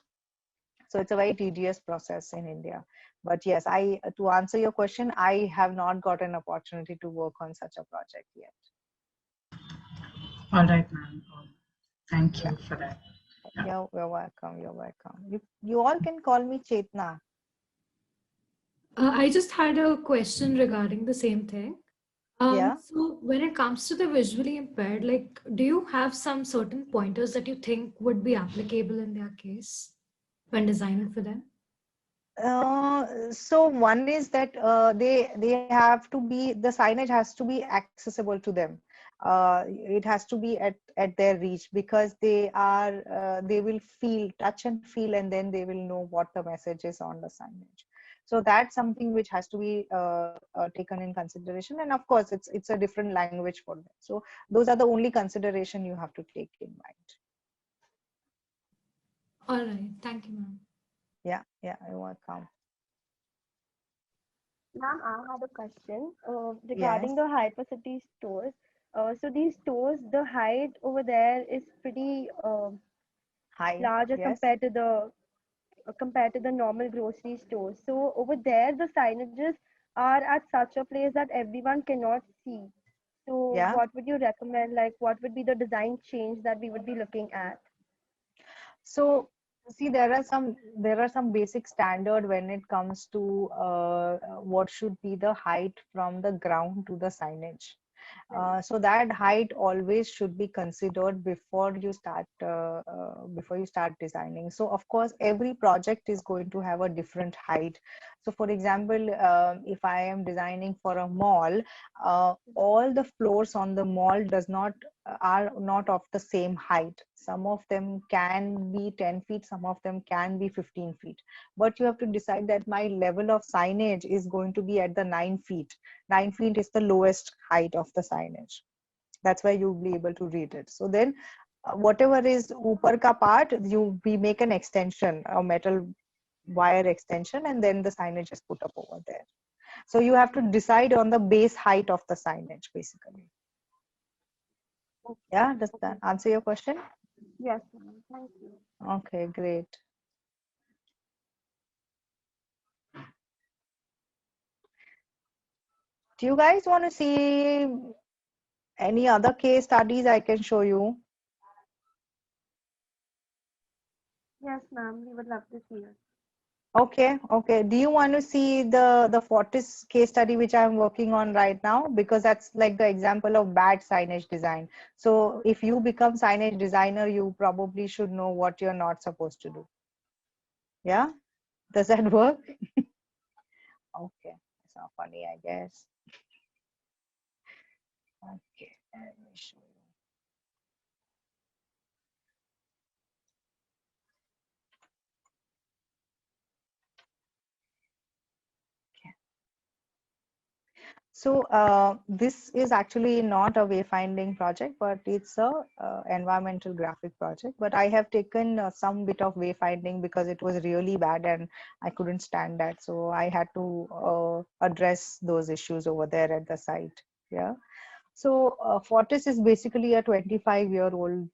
S2: So it's a very tedious process in India. But yes, I to answer your question, I have not got an opportunity to work on such a project yet.
S4: All right, ma'am. Thank
S2: Yeah,
S4: you for that. Yeah.
S2: you're welcome. You're welcome. You all can call me Chetna.
S5: I just had a question regarding the same thing.
S2: Yeah.
S5: So when it comes to the visually impaired, like, do you have some certain pointers that you think would be applicable in their case when designing for them?
S2: So one is that they have to be, the signage has to be accessible to them. It has to be at their reach, because they will touch and feel, and then they will know what the message is on the signage. So that's something which has to be taken in consideration. And of course, it's a different language for them. So those are the only consideration you have to take in mind.
S5: All right, thank you, ma'am.
S2: Yeah, you're welcome.
S1: Ma'am, I had a question
S2: Yes.
S1: regarding the hypercity stores. So these stores, the height over there is pretty
S2: Hi.
S1: larger
S2: Yes.
S1: compared to the normal grocery stores. So over there, the signages are at such a place that everyone cannot see. So
S2: Yeah.
S1: what would you recommend? Like, what would be the design change that we would be looking at?
S2: So see, there are some basic standard when it comes to what should be the height from the ground to the signage.
S1: Right.
S2: So that height always should be considered before you start designing. So of course, every project is going to have a different height. So for example, if I am designing for a mall, all the floors on the mall does not are not of the same height. Some of them can be 10 feet, some of them can be 15 feet. But you have to decide that my level of signage is going to be at the 9 feet. 9 feet is the lowest height of the signage. That's why you'll be able to read it. So then whatever is upar ka part, we make an extension, a metal wire extension, and then the signage is put up over there. So you have to decide on the base height of the signage, basically. Yeah, does that answer your question?
S1: Yes, ma'am. Thank you.
S2: Okay, great. Do you guys want to see any other case studies I can show you?
S1: Yes, ma'am. We would love to see it.
S2: Okay. Do you want to see the Fortis case study which I'm working on right now? Because that's like the example of bad signage design. So if you become signage designer, you probably should know what you're not supposed to do. Yeah? Does that work? Okay. It's not funny, I guess. Okay. Let me show you. So this is actually not a wayfinding project, but it's a environmental graphic project. But I have taken some bit of wayfinding because it was really bad and I couldn't stand that. So I had to address those issues over there at the site. Yeah. So Fortis is basically a 25-year-old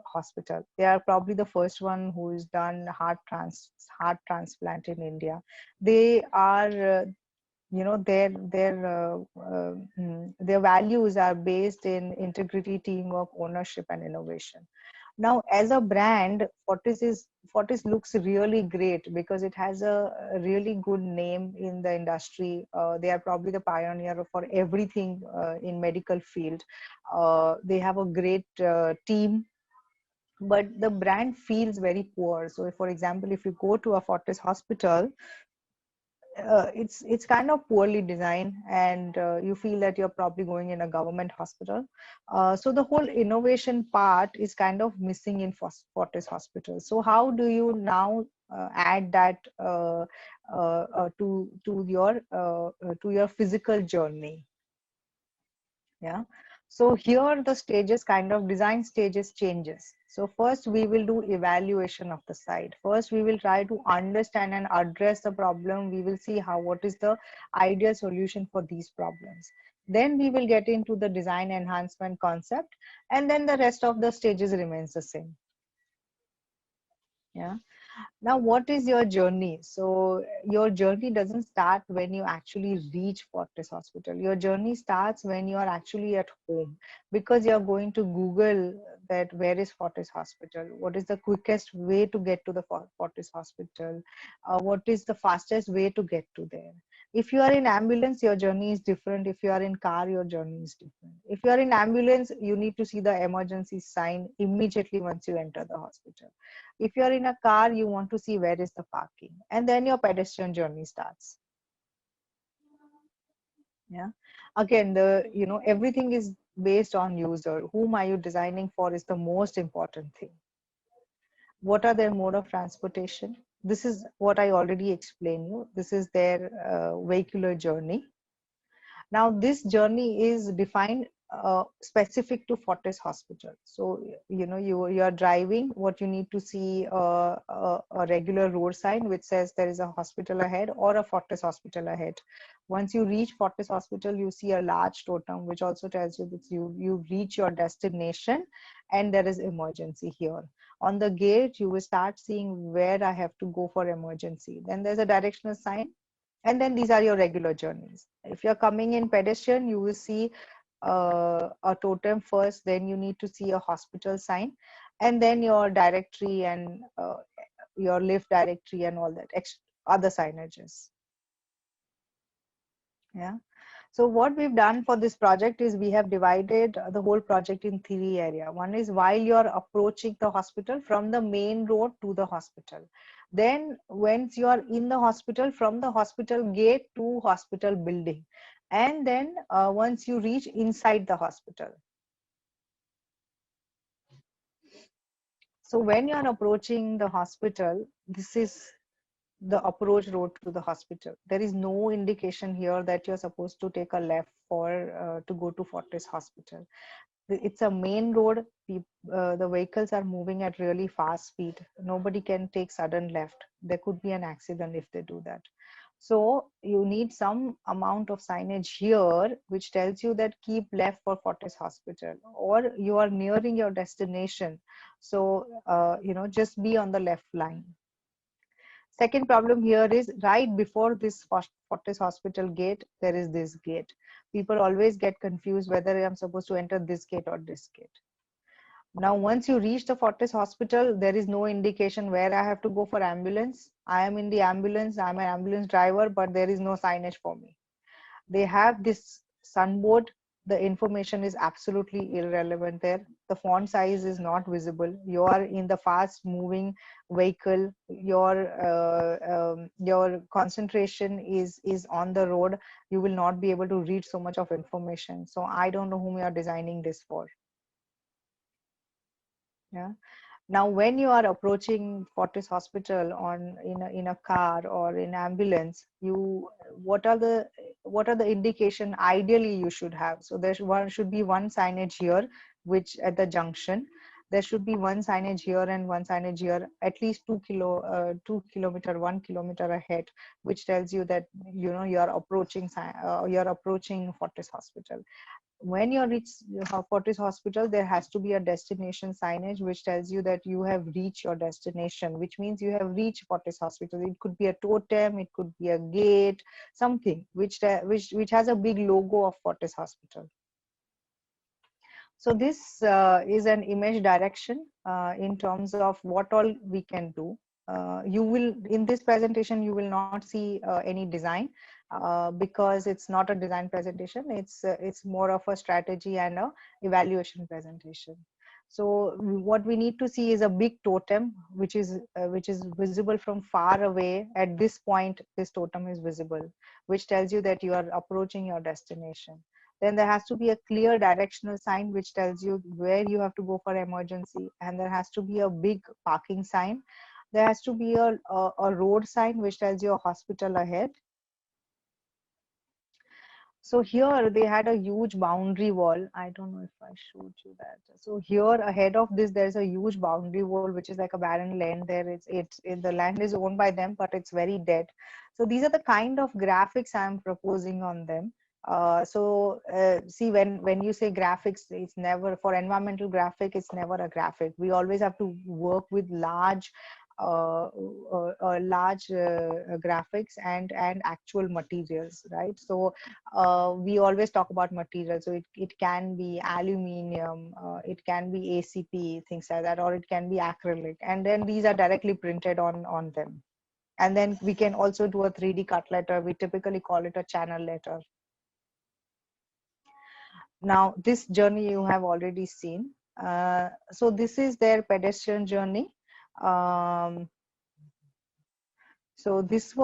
S2: hospital. They are probably the first one who's done heart transplant in India. They are their values are based in integrity, teamwork, ownership, and innovation. Now as a brand, Fortis looks really great because it has a really good name in the industry. They are probably the pioneer for everything in medical field. They have a great team. but the brand feels very poor. So for example, if you go to a Fortis hospital, it's kind of poorly designed, and you feel that you're probably going in a government hospital. So the whole innovation part is kind of missing in Fortis hospital. So how do you now add that to your physical journey? Yeah. So here the stages, kind of design stages, changes. So first we will do evaluation of the site. First we will try to understand and address the problem. We will see what is the ideal solution for these problems. Then we will get into the design enhancement concept, and then the rest of the stages remains the same. Yeah. Now, what is your journey? So your journey doesn't start when you actually reach Fortis Hospital. Your journey starts when you are actually at home, because you're going to Google that where is Fortis Hospital? What is the quickest way to get to the Fortis Hospital? What is the fastest way to get to there? If you are in ambulance, your journey is different. If you are in car, your journey is different. If you are in ambulance, you need to see the emergency sign immediately once you enter the hospital. If you're in a car, you want to see where is the parking, and then your pedestrian journey starts. Yeah. Again, everything is based on user. Whom are you designing for is the most important thing. What are their mode of transportation? This is what I already explained you. This is their vehicular journey. Now, this journey is defined specific to Fortis Hospital. So, you are driving. What you need to see a regular road sign which says there is a hospital ahead or a Fortis Hospital ahead. Once you reach Fortis Hospital, you see a large totem which also tells you that you reach your destination and there is emergency here. On the gate, you will start seeing where I have to go for emergency. Then there's a directional sign. And then these are your regular journeys. If you're coming in pedestrian, you will see a totem first, then you need to see a hospital sign, and then your directory and your lift directory and all that other signages. Yeah. So what we've done for this project is we have divided the whole project in three areas. One is while you're approaching the hospital from the main road to the hospital. Then once you are in the hospital, from the hospital gate to hospital building. And then once you reach inside the hospital. So when you are approaching the hospital, this is the approach road to the hospital. There is no indication here that you're supposed to take a left for to go to Fortis Hospital. It's a main road. The vehicles are moving at really fast speed. Nobody can take sudden left. There could be an accident if they do that. So you need some amount of signage here which tells you that keep left for Fortis Hospital, or you are nearing your destination. So just be on the left line. Second problem here is right before this Fortis Hospital gate, there is this gate. People always get confused whether I'm supposed to enter this gate or this gate. Now, once you reach the Fortis Hospital, there is no indication where I have to go for ambulance. I am in the ambulance, I'm an ambulance driver, but there is no signage for me. They have this sunboard. The information is absolutely irrelevant there. The font size is not visible. You are in the fast moving vehicle. Your concentration is on the road. You will not be able to read so much of information. So I don't know whom you are designing this for. Yeah. Now, when you are approaching Fortis Hospital in a car or in ambulance, what are the indication ideally you should have? So there should be one signage here, which at the junction. There should be one signage here and one signage here, at least 1 kilometer ahead, which tells you that you are approaching Fortis Hospital. When you reach Fortis Hospital, there has to be a destination signage which tells you that you have reached your destination, which means you have reached Fortis Hospital. It could be a totem, it could be a gate, something which has a big logo of Fortis Hospital. So this is an image direction in terms of what all we can do. You will, in this presentation, you will not see any design because it's not a design presentation. It's more of a strategy and a evaluation presentation. So what we need to see is a big totem, which is visible from far away. At this point, this totem is visible, which tells you that you are approaching your destination. Then there has to be a clear directional sign which tells you where you have to go for emergency, and there has to be a big parking sign. There has to be a road sign which tells you a hospital ahead. So here they had a huge boundary wall. I don't know if I showed you that. So here ahead of this, there's a huge boundary wall, which is like a barren land. There, the land is owned by them, but it's very dead. So these are the kind of graphics I'm proposing on them. See, when you say graphics, it's never for environmental graphic. It's never a graphic. We always have to work with large graphics and actual materials, right? So we always talk about materials. So it can be aluminium, it can be ACP, things like that, or it can be acrylic. And then these are directly printed on them. And then we can also do a 3D cut letter. We typically call it a channel letter. Now, this journey you have already seen. So this is their pedestrian journey. So this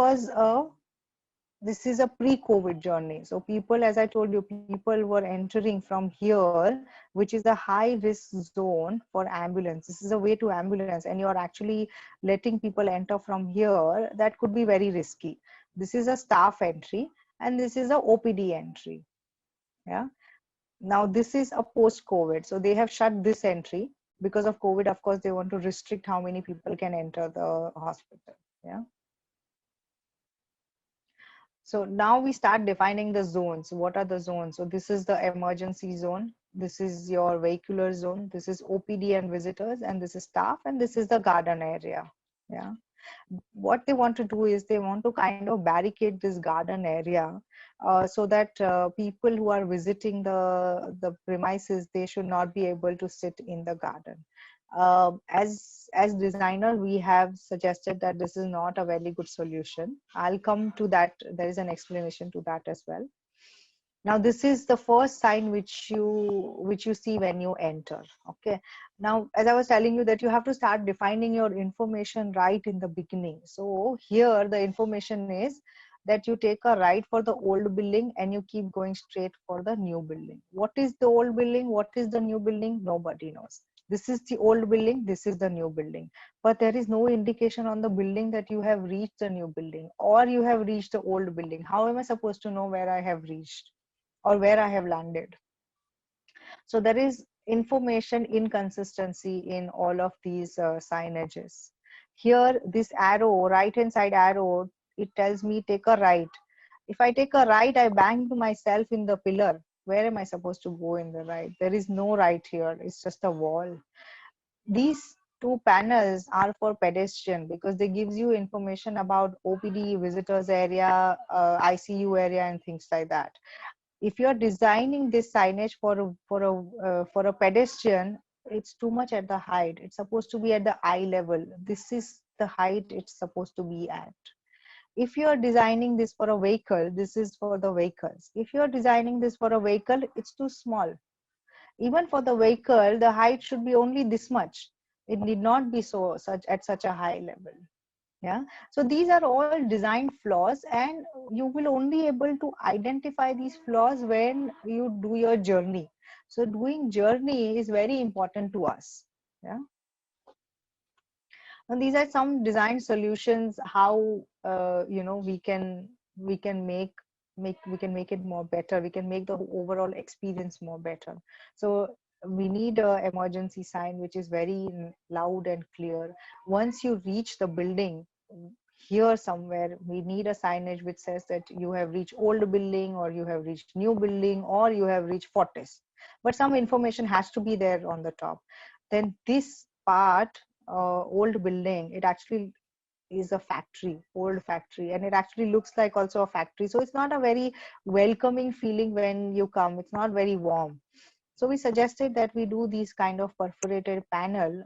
S2: is a pre-COVID journey. So people, as I told you, people were entering from here, which is a high risk zone for ambulance. This is a way to ambulance, and you're actually letting people enter from here. That could be very risky. This is a staff entry, and this is a OPD entry. Yeah. Now this is a post-COVID. So they have shut this entry because of COVID. Of course, they want to restrict how many people can enter the hospital. Yeah. So now we start defining the zones. What are the zones? So this is the emergency zone. This is your vehicular zone. This is OPD and visitors, and this is staff, and this is the garden area. Yeah. What they want to do is they want to kind of barricade this garden area so that people who are visiting the premises, they should not be able to sit in the garden. As designer, we have suggested that this is not a very good solution. I'll come to that. There is an explanation to that as well. Now this is the first sign which you see when you enter. Okay. Now, as I was telling you, that you have to start defining your information right in the beginning. So here the information is that you take a right for the old building and you keep going straight for the new building. What is the old building? What is the new building? Nobody knows. This is the old building, this is the new building. But there is no indication on the building that you have reached the new building or you have reached the old building. How am I supposed to know where I have reached or where I have landed? So there is information inconsistency in all of these signages. Here, this arrow, right hand side arrow, it tells me take a right. If I take a right, I bang myself in the pillar. Where am I supposed to go in the right? There is no right here. It's just a wall. These two panels are for pedestrian because they gives you information about OPD, visitors area, ICU area, and things like that. If you're designing this signage for a pedestrian, it's too much at the height. It's supposed to be at the eye level. This is the height it's supposed to be at. If you're designing this for a vehicle, this is for the vehicles. If you're designing this for a vehicle, it's too small. Even for the vehicle, the height should be only this much. It need not be at such a high level. Yeah. So these are all design flaws, and you will only able to identify these flaws when you do your journey. So doing journey is very important to us. Yeah. And these are some design solutions how we can make it more better. We can make the overall experience more better. So we need a emergency sign which is very loud and clear. Once you reach the building, here somewhere we need a signage which says that you have reached old building or you have reached new building or you have reached Fortis, but some information has to be there on the top. Then this part, old building, it actually is a factory, old factory, and it actually looks like also a factory. So it's not a very welcoming feeling when you come. It's not very warm. So we suggested that we do these kind of perforated panel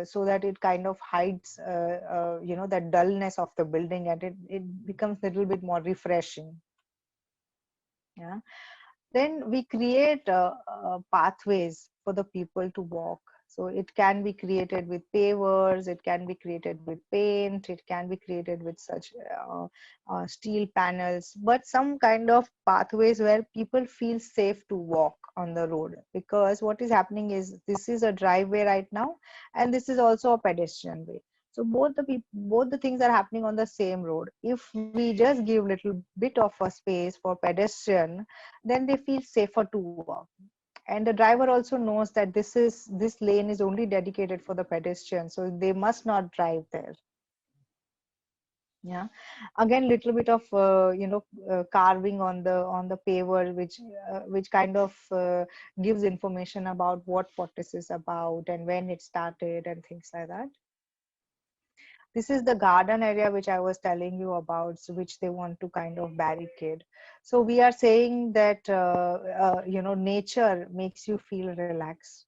S2: so that it kind of hides, that dullness of the building, and it becomes a little bit more refreshing. Yeah. Then we create pathways for the people to walk. So it can be created with pavers, it can be created with paint, it can be created with such steel panels, but some kind of pathways where people feel safe to walk on the road. Because what is happening is, this is a driveway right now, and this is also a pedestrian way. So both the things are happening on the same road. If we just give little bit of a space for pedestrian, then they feel safer to walk. And the driver also knows that this lane is only dedicated for the pedestrian, so they must not drive there. Yeah, again, little bit of carving on the paver, which kind of gives information about what Fortis is about and when it started and things like that. This is the garden area which I was telling you about, so which they want to kind of barricade. So we are saying that nature makes you feel relaxed.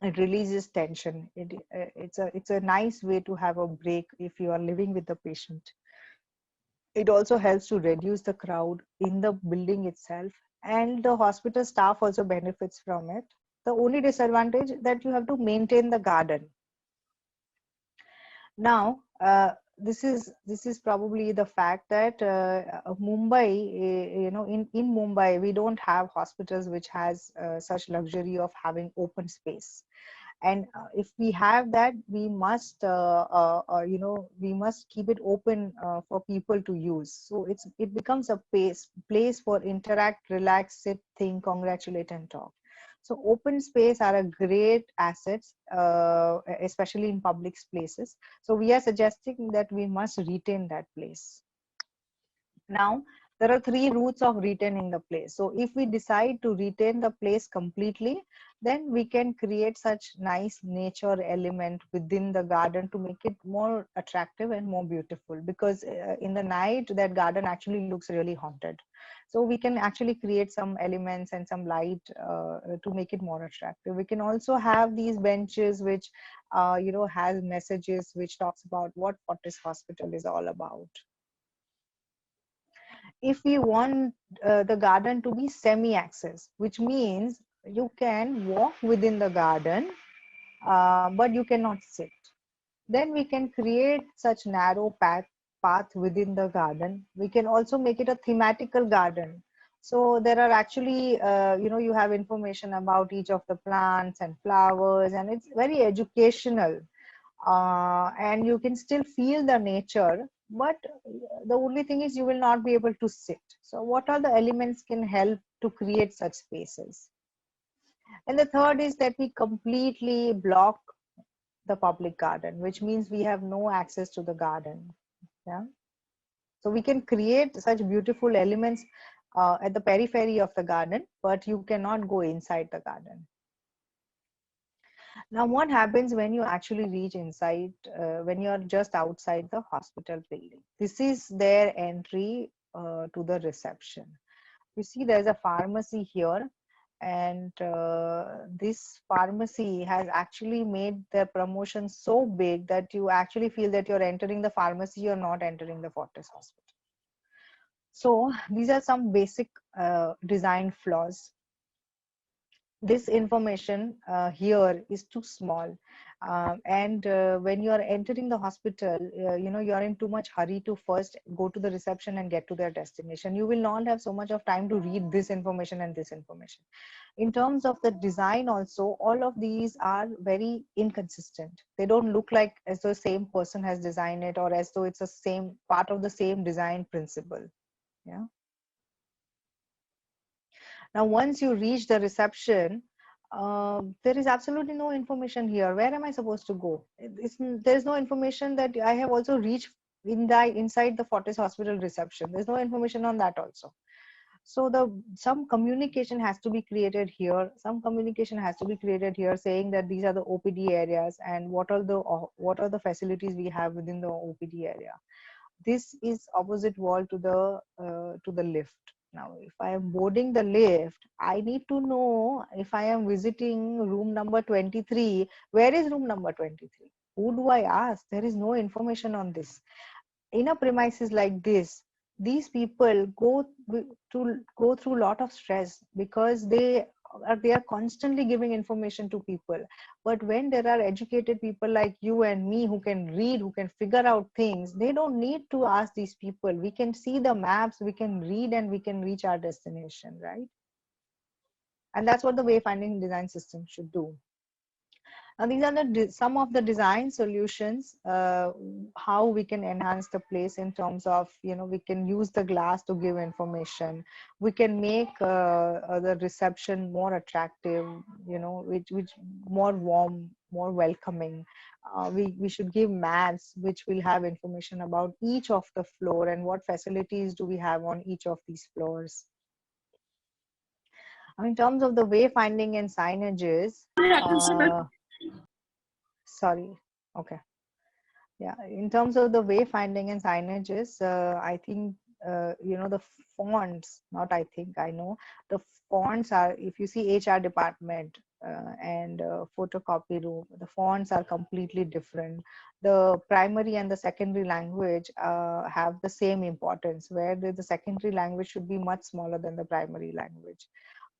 S2: It releases tension. It's a nice way to have a break if you are living with the patient. It also helps to reduce the crowd in the building itself, and the hospital staff also benefits from it. The only disadvantage that you have to maintain the garden. Now, this is probably the fact that Mumbai, in Mumbai, we don't have hospitals which has such luxury of having open space. And if we have that, we must keep it open for people to use. So it becomes a place for interact, relax, sit, think, congratulate, and talk. So open space are a great assets, especially in public places. So we are suggesting that we must retain that place. Now, there are 3 routes of retaining the place. So if we decide to retain the place completely, then we can create such nice nature element within the garden to make it more attractive and more beautiful. Because in the night, that garden actually looks really haunted. So we can actually create some elements and some light to make it more attractive. We can also have these benches which has messages which talks about what Fortis Hospital is all about. If we want the garden to be semi-access, which means you can walk within the garden, but you cannot sit, then we can create such narrow path within the garden. We can also make it a thematical garden. So there are actually, you have information about each of the plants and flowers, and it's very educational. And you can still feel the nature, but the only thing is you will not be able to sit. So what are the elements can help to create such spaces? And the third is that we completely block the public garden, which means we have no access to the garden. Yeah, so we can create such beautiful elements at the periphery of the garden, but you cannot go inside the garden. Now, what happens when you actually reach inside, when you're just outside the hospital building? This is their entry to the reception. You see, there's a pharmacy here, and this pharmacy has actually made their promotion so big that you actually feel that you're entering the pharmacy, you're not entering the Fortis Hospital. So these are some basic design flaws. This information here is too small, and when you are entering the hospital, you are in too much hurry to first go to the reception and get to their destination. You will not have so much of time to read this information and this information. In terms of the design also, all of these are very inconsistent. They don't look like as though the same person has designed it, or as though it's the same part of the same design principle. Yeah. Now, once you reach the reception, there is absolutely no information here. Where am I supposed to go? There's no information that I have also reached inside the Fortis Hospital reception. There's no information on that also. So some communication has to be created here. Some communication has to be created here, saying that these are the OPD areas and what are the facilities we have within the OPD area. This is opposite wall to the lift. Now, if I am boarding the lift, I need to know if I am visiting room number 23, where is room number 23? Who do I ask? There is no information on this. In a premises like this, these people go through a lot of stress because they they are constantly giving information to people. But when there are educated people like you and me who can read, who can figure out things, they don't need to ask these people. We can see the maps, we can read, and we can reach our destination, right? And that's what the wayfinding design system should do. And these are some of the design solutions, how we can enhance the place in terms of, we can use the glass to give information. We can make the reception more attractive, which more warm, more welcoming. We should give maps which will have information about each of the floor and what facilities do we have on each of these floors. In terms of the wayfinding and signages, sorry, okay. Yeah, in terms of the wayfinding and signages, I think, the fonts, not I think, I know, the fonts are, if you see HR department and photocopy room, the fonts are completely different. The primary and the secondary language have the same importance, where the secondary language should be much smaller than the primary language.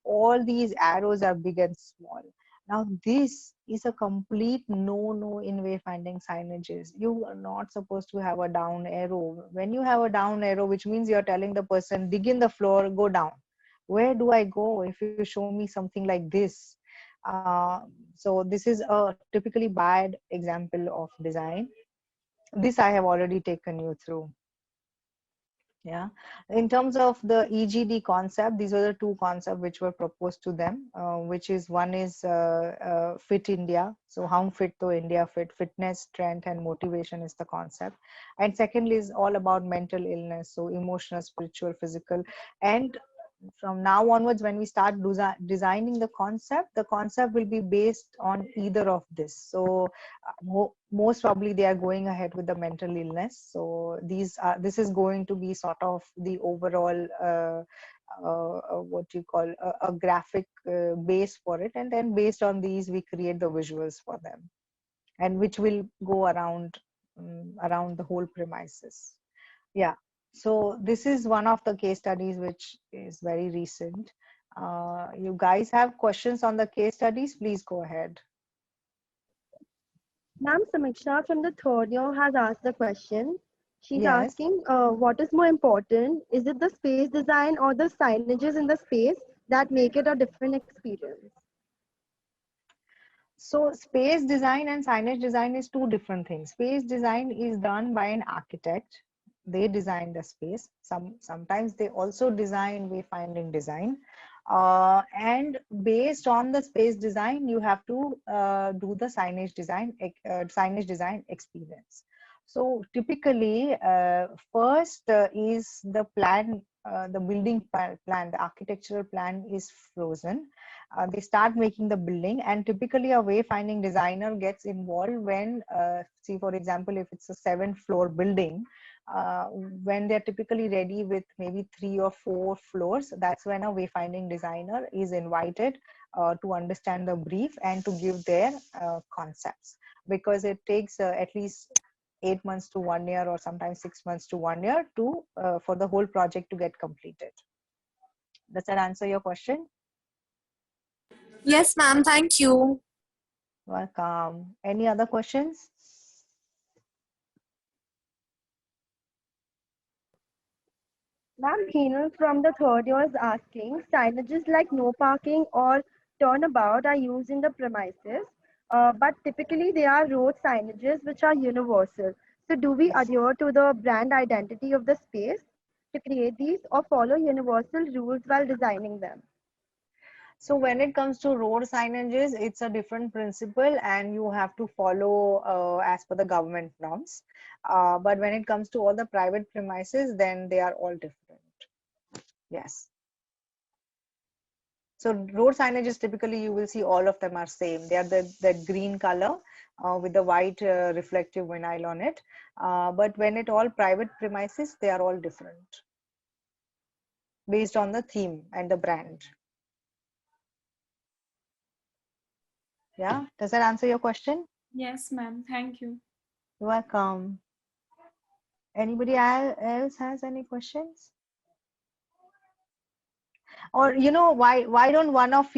S2: All these arrows are big and small. Now, this is a complete no-no in wayfinding signages. You are not supposed to have a down arrow. When you have a down arrow, which means you're telling the person, dig in the floor, go down. Where do I go if you show me something like this? So this is a typically bad example of design. This I have already taken you through. Yeah, in terms of the EGD concept, these are the two concepts which were proposed to them, which is one is Fit India. So how fit to India fit, fitness, strength, and motivation is the concept. And secondly is all about mental illness. So emotional, spiritual, physical. And from now onwards, when we start designing the concept will be based on either of this. So most probably they are going ahead with the mental illness. So this is going to be sort of the overall what you call a graphic base for it, and then based on these we create the visuals for them, and which will go around the whole premises. Yeah, so this is one of the case studies which is very recent. You guys have questions on the case studies? Please go ahead.
S1: Ma'am, Samiksha from the third year has asked the question. She's
S2: Yes.
S1: asking, what is more important? Is it the space design or the signages in the space that make it a different experience?
S2: So space design and signage design is two different things. Space design is done by an architect. They design the space. Sometimes they also design wayfinding design. And based on the space design, you have to do the signage design experience. So typically, first is the plan, the building plan, the architectural plan is frozen. They start making the building, and typically a wayfinding designer gets involved when, see for example, if it's a 7-floor building, when they're typically ready with maybe 3 or 4 floors, that's when a wayfinding designer is invited to understand the brief and to give their concepts, because it takes at least 8 months to 1 year, or sometimes 6 months to 1 year to for the whole project to get completed. Does that answer your question?
S6: Yes, ma'am. Thank you.
S2: Welcome. Any other questions?
S1: Ma'am, Heenal from the third year is asking, signages like no parking or turnabout are used in the premises, but typically they are road signages which are universal. So do we adhere to the brand identity of the space to create these, or follow universal rules while designing them?
S2: So when it comes to road signages, it's a different principle, and you have to follow as per the government norms. But when it comes to all the private premises, then they are all different. Yes. So road signages, typically you will see all of them are same. They are that green color with the white reflective vinyl on it. But when it all private premises, they are all different based on the theme and the brand. Yeah, does that answer your question?
S6: Yes, ma'am. Thank you.
S2: You're welcome. Anybody else has any questions? Or why don't one of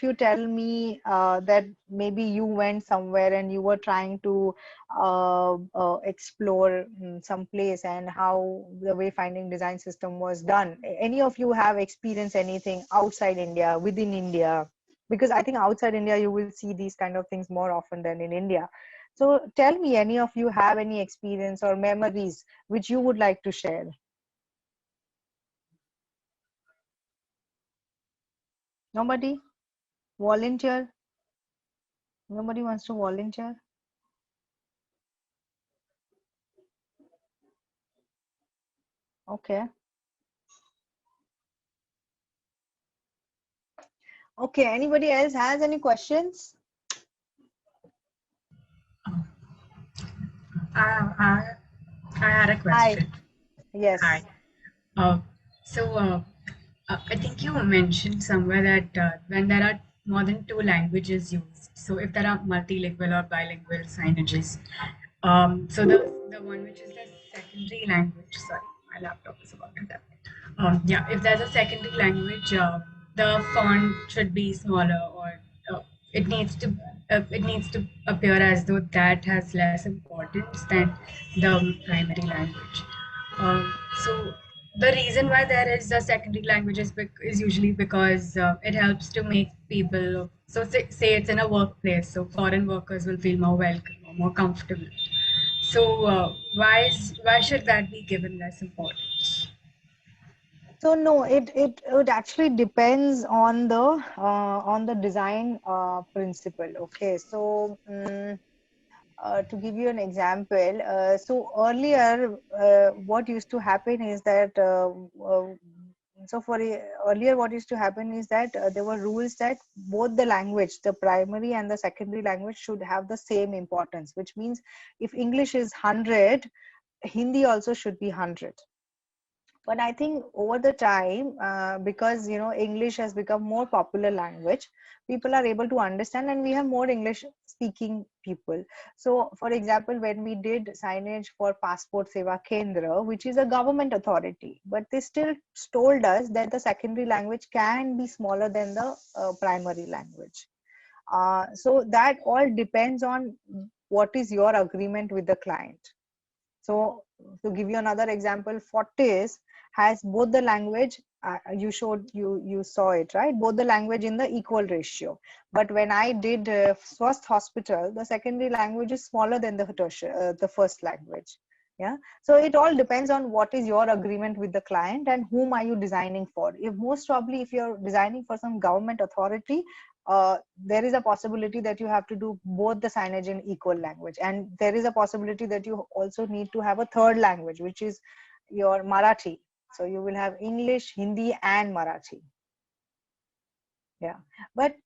S2: you tell me that maybe you went somewhere and you were trying to explore some place and how the wayfinding design system was done. Any of you have experienced anything outside India, within India? Because I think outside India you will see these kind of things more often than in India. So tell me, any of you have any experience or memories which you would like to share? Nobody? Volunteer? Nobody wants to volunteer? Okay. Okay. Anybody else has any questions?
S4: I had a
S2: Hi.
S4: question. Hi.
S2: Yes.
S4: Uh, I think you mentioned somewhere that when there are more than two languages used, so if there are multilingual or bilingual signages, so the one which is the secondary language, sorry, my laptop is about to die. Yeah, if there's a secondary language, the font should be smaller, or it needs to it needs to appear as though that has less importance than the primary language. So the reason why there is a secondary language is usually because it helps to make people. So say it's in a workplace, so foreign workers will feel more welcome or more comfortable. So why should that be given less importance?
S2: So no, it actually depends on the design principle. Okay. So to give you an example, so earlier, what used to happen is that earlier what used to happen is that there were rules that both the language, the primary and the secondary language, should have the same importance, which means if English is 100, Hindi also should be 100. But I think over the time, because English has become more popular language, people are able to understand, and we have more English speaking people. So for example, when we did signage for Passport Seva Kendra, which is a government authority, but they still told us that the secondary language can be smaller than the primary language. So that all depends on what is your agreement with the client. So to give you another example, Fortis has both the language, you saw it, right? Both the language in the equal ratio. But when I did first hospital, the secondary language is smaller than the first language. Yeah. So it all depends on what is your agreement with the client and whom are you designing for. If most probably if you're designing for some government authority, there is a possibility that you have to do both the signage in equal language, and there is a possibility that you also need to have a third language, which is your Marathi. So you will have English, Hindi, and Marathi. Yeah, but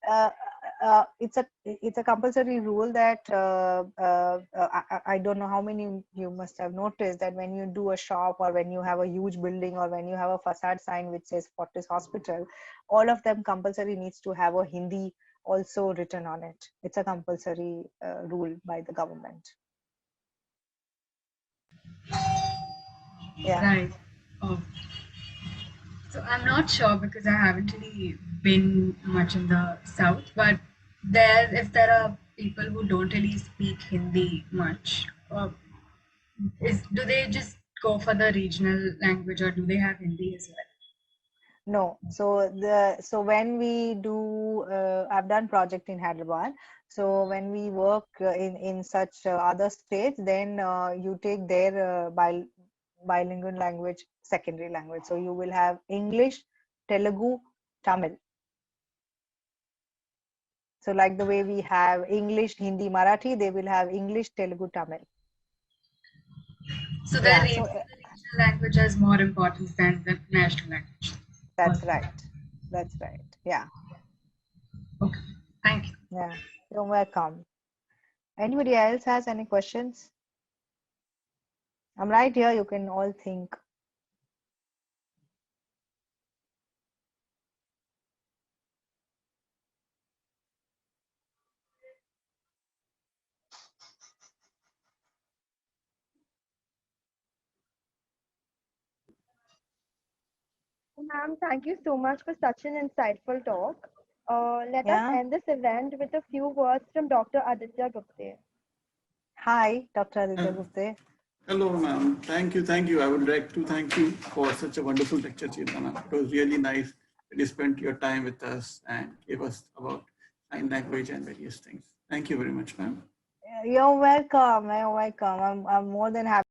S2: it's a compulsory rule that I don't know how many you must have noticed that when you do a shop or when you have a huge building or when you have a facade sign which says Fortis Hospital, all of them compulsory needs to have a Hindi also written on it. It's a compulsory rule by the government. Yeah.
S4: Right. Oh, so I'm not sure because I haven't really been much in the south, but if there are people who don't really speak Hindi much, do they just go for the regional language or do they have Hindi as well?
S2: No, so when we do, I've done project in Hyderabad. So when we work in such other states, then you take their bilingual language, secondary language. So you will have English, Telugu, Tamil. So like the way we have English, Hindi, Marathi, they will have English, Telugu, Tamil.
S4: So
S2: Yeah.
S4: the regional language has more importance than the national language.
S2: That's right. That's right. Yeah.
S4: Okay. Thank you.
S2: Yeah. You're welcome. Anybody else has any questions? I'm right here. You can all think.
S1: Ma'am, thank you so much for such an insightful talk. Let us
S2: Yeah.
S1: end this event with a few words from Dr. Aditya Gupte.
S2: Hi, Dr. Aditya
S7: Uh,
S2: Gupte.
S7: Hello, ma'am. Thank you. I would like to thank you for such a wonderful lecture, Chetana. It was really nice that you spent your time with us and gave us about sign language and various things. Thank you very much, ma'am.
S2: You're welcome. You're welcome. I'm more than happy.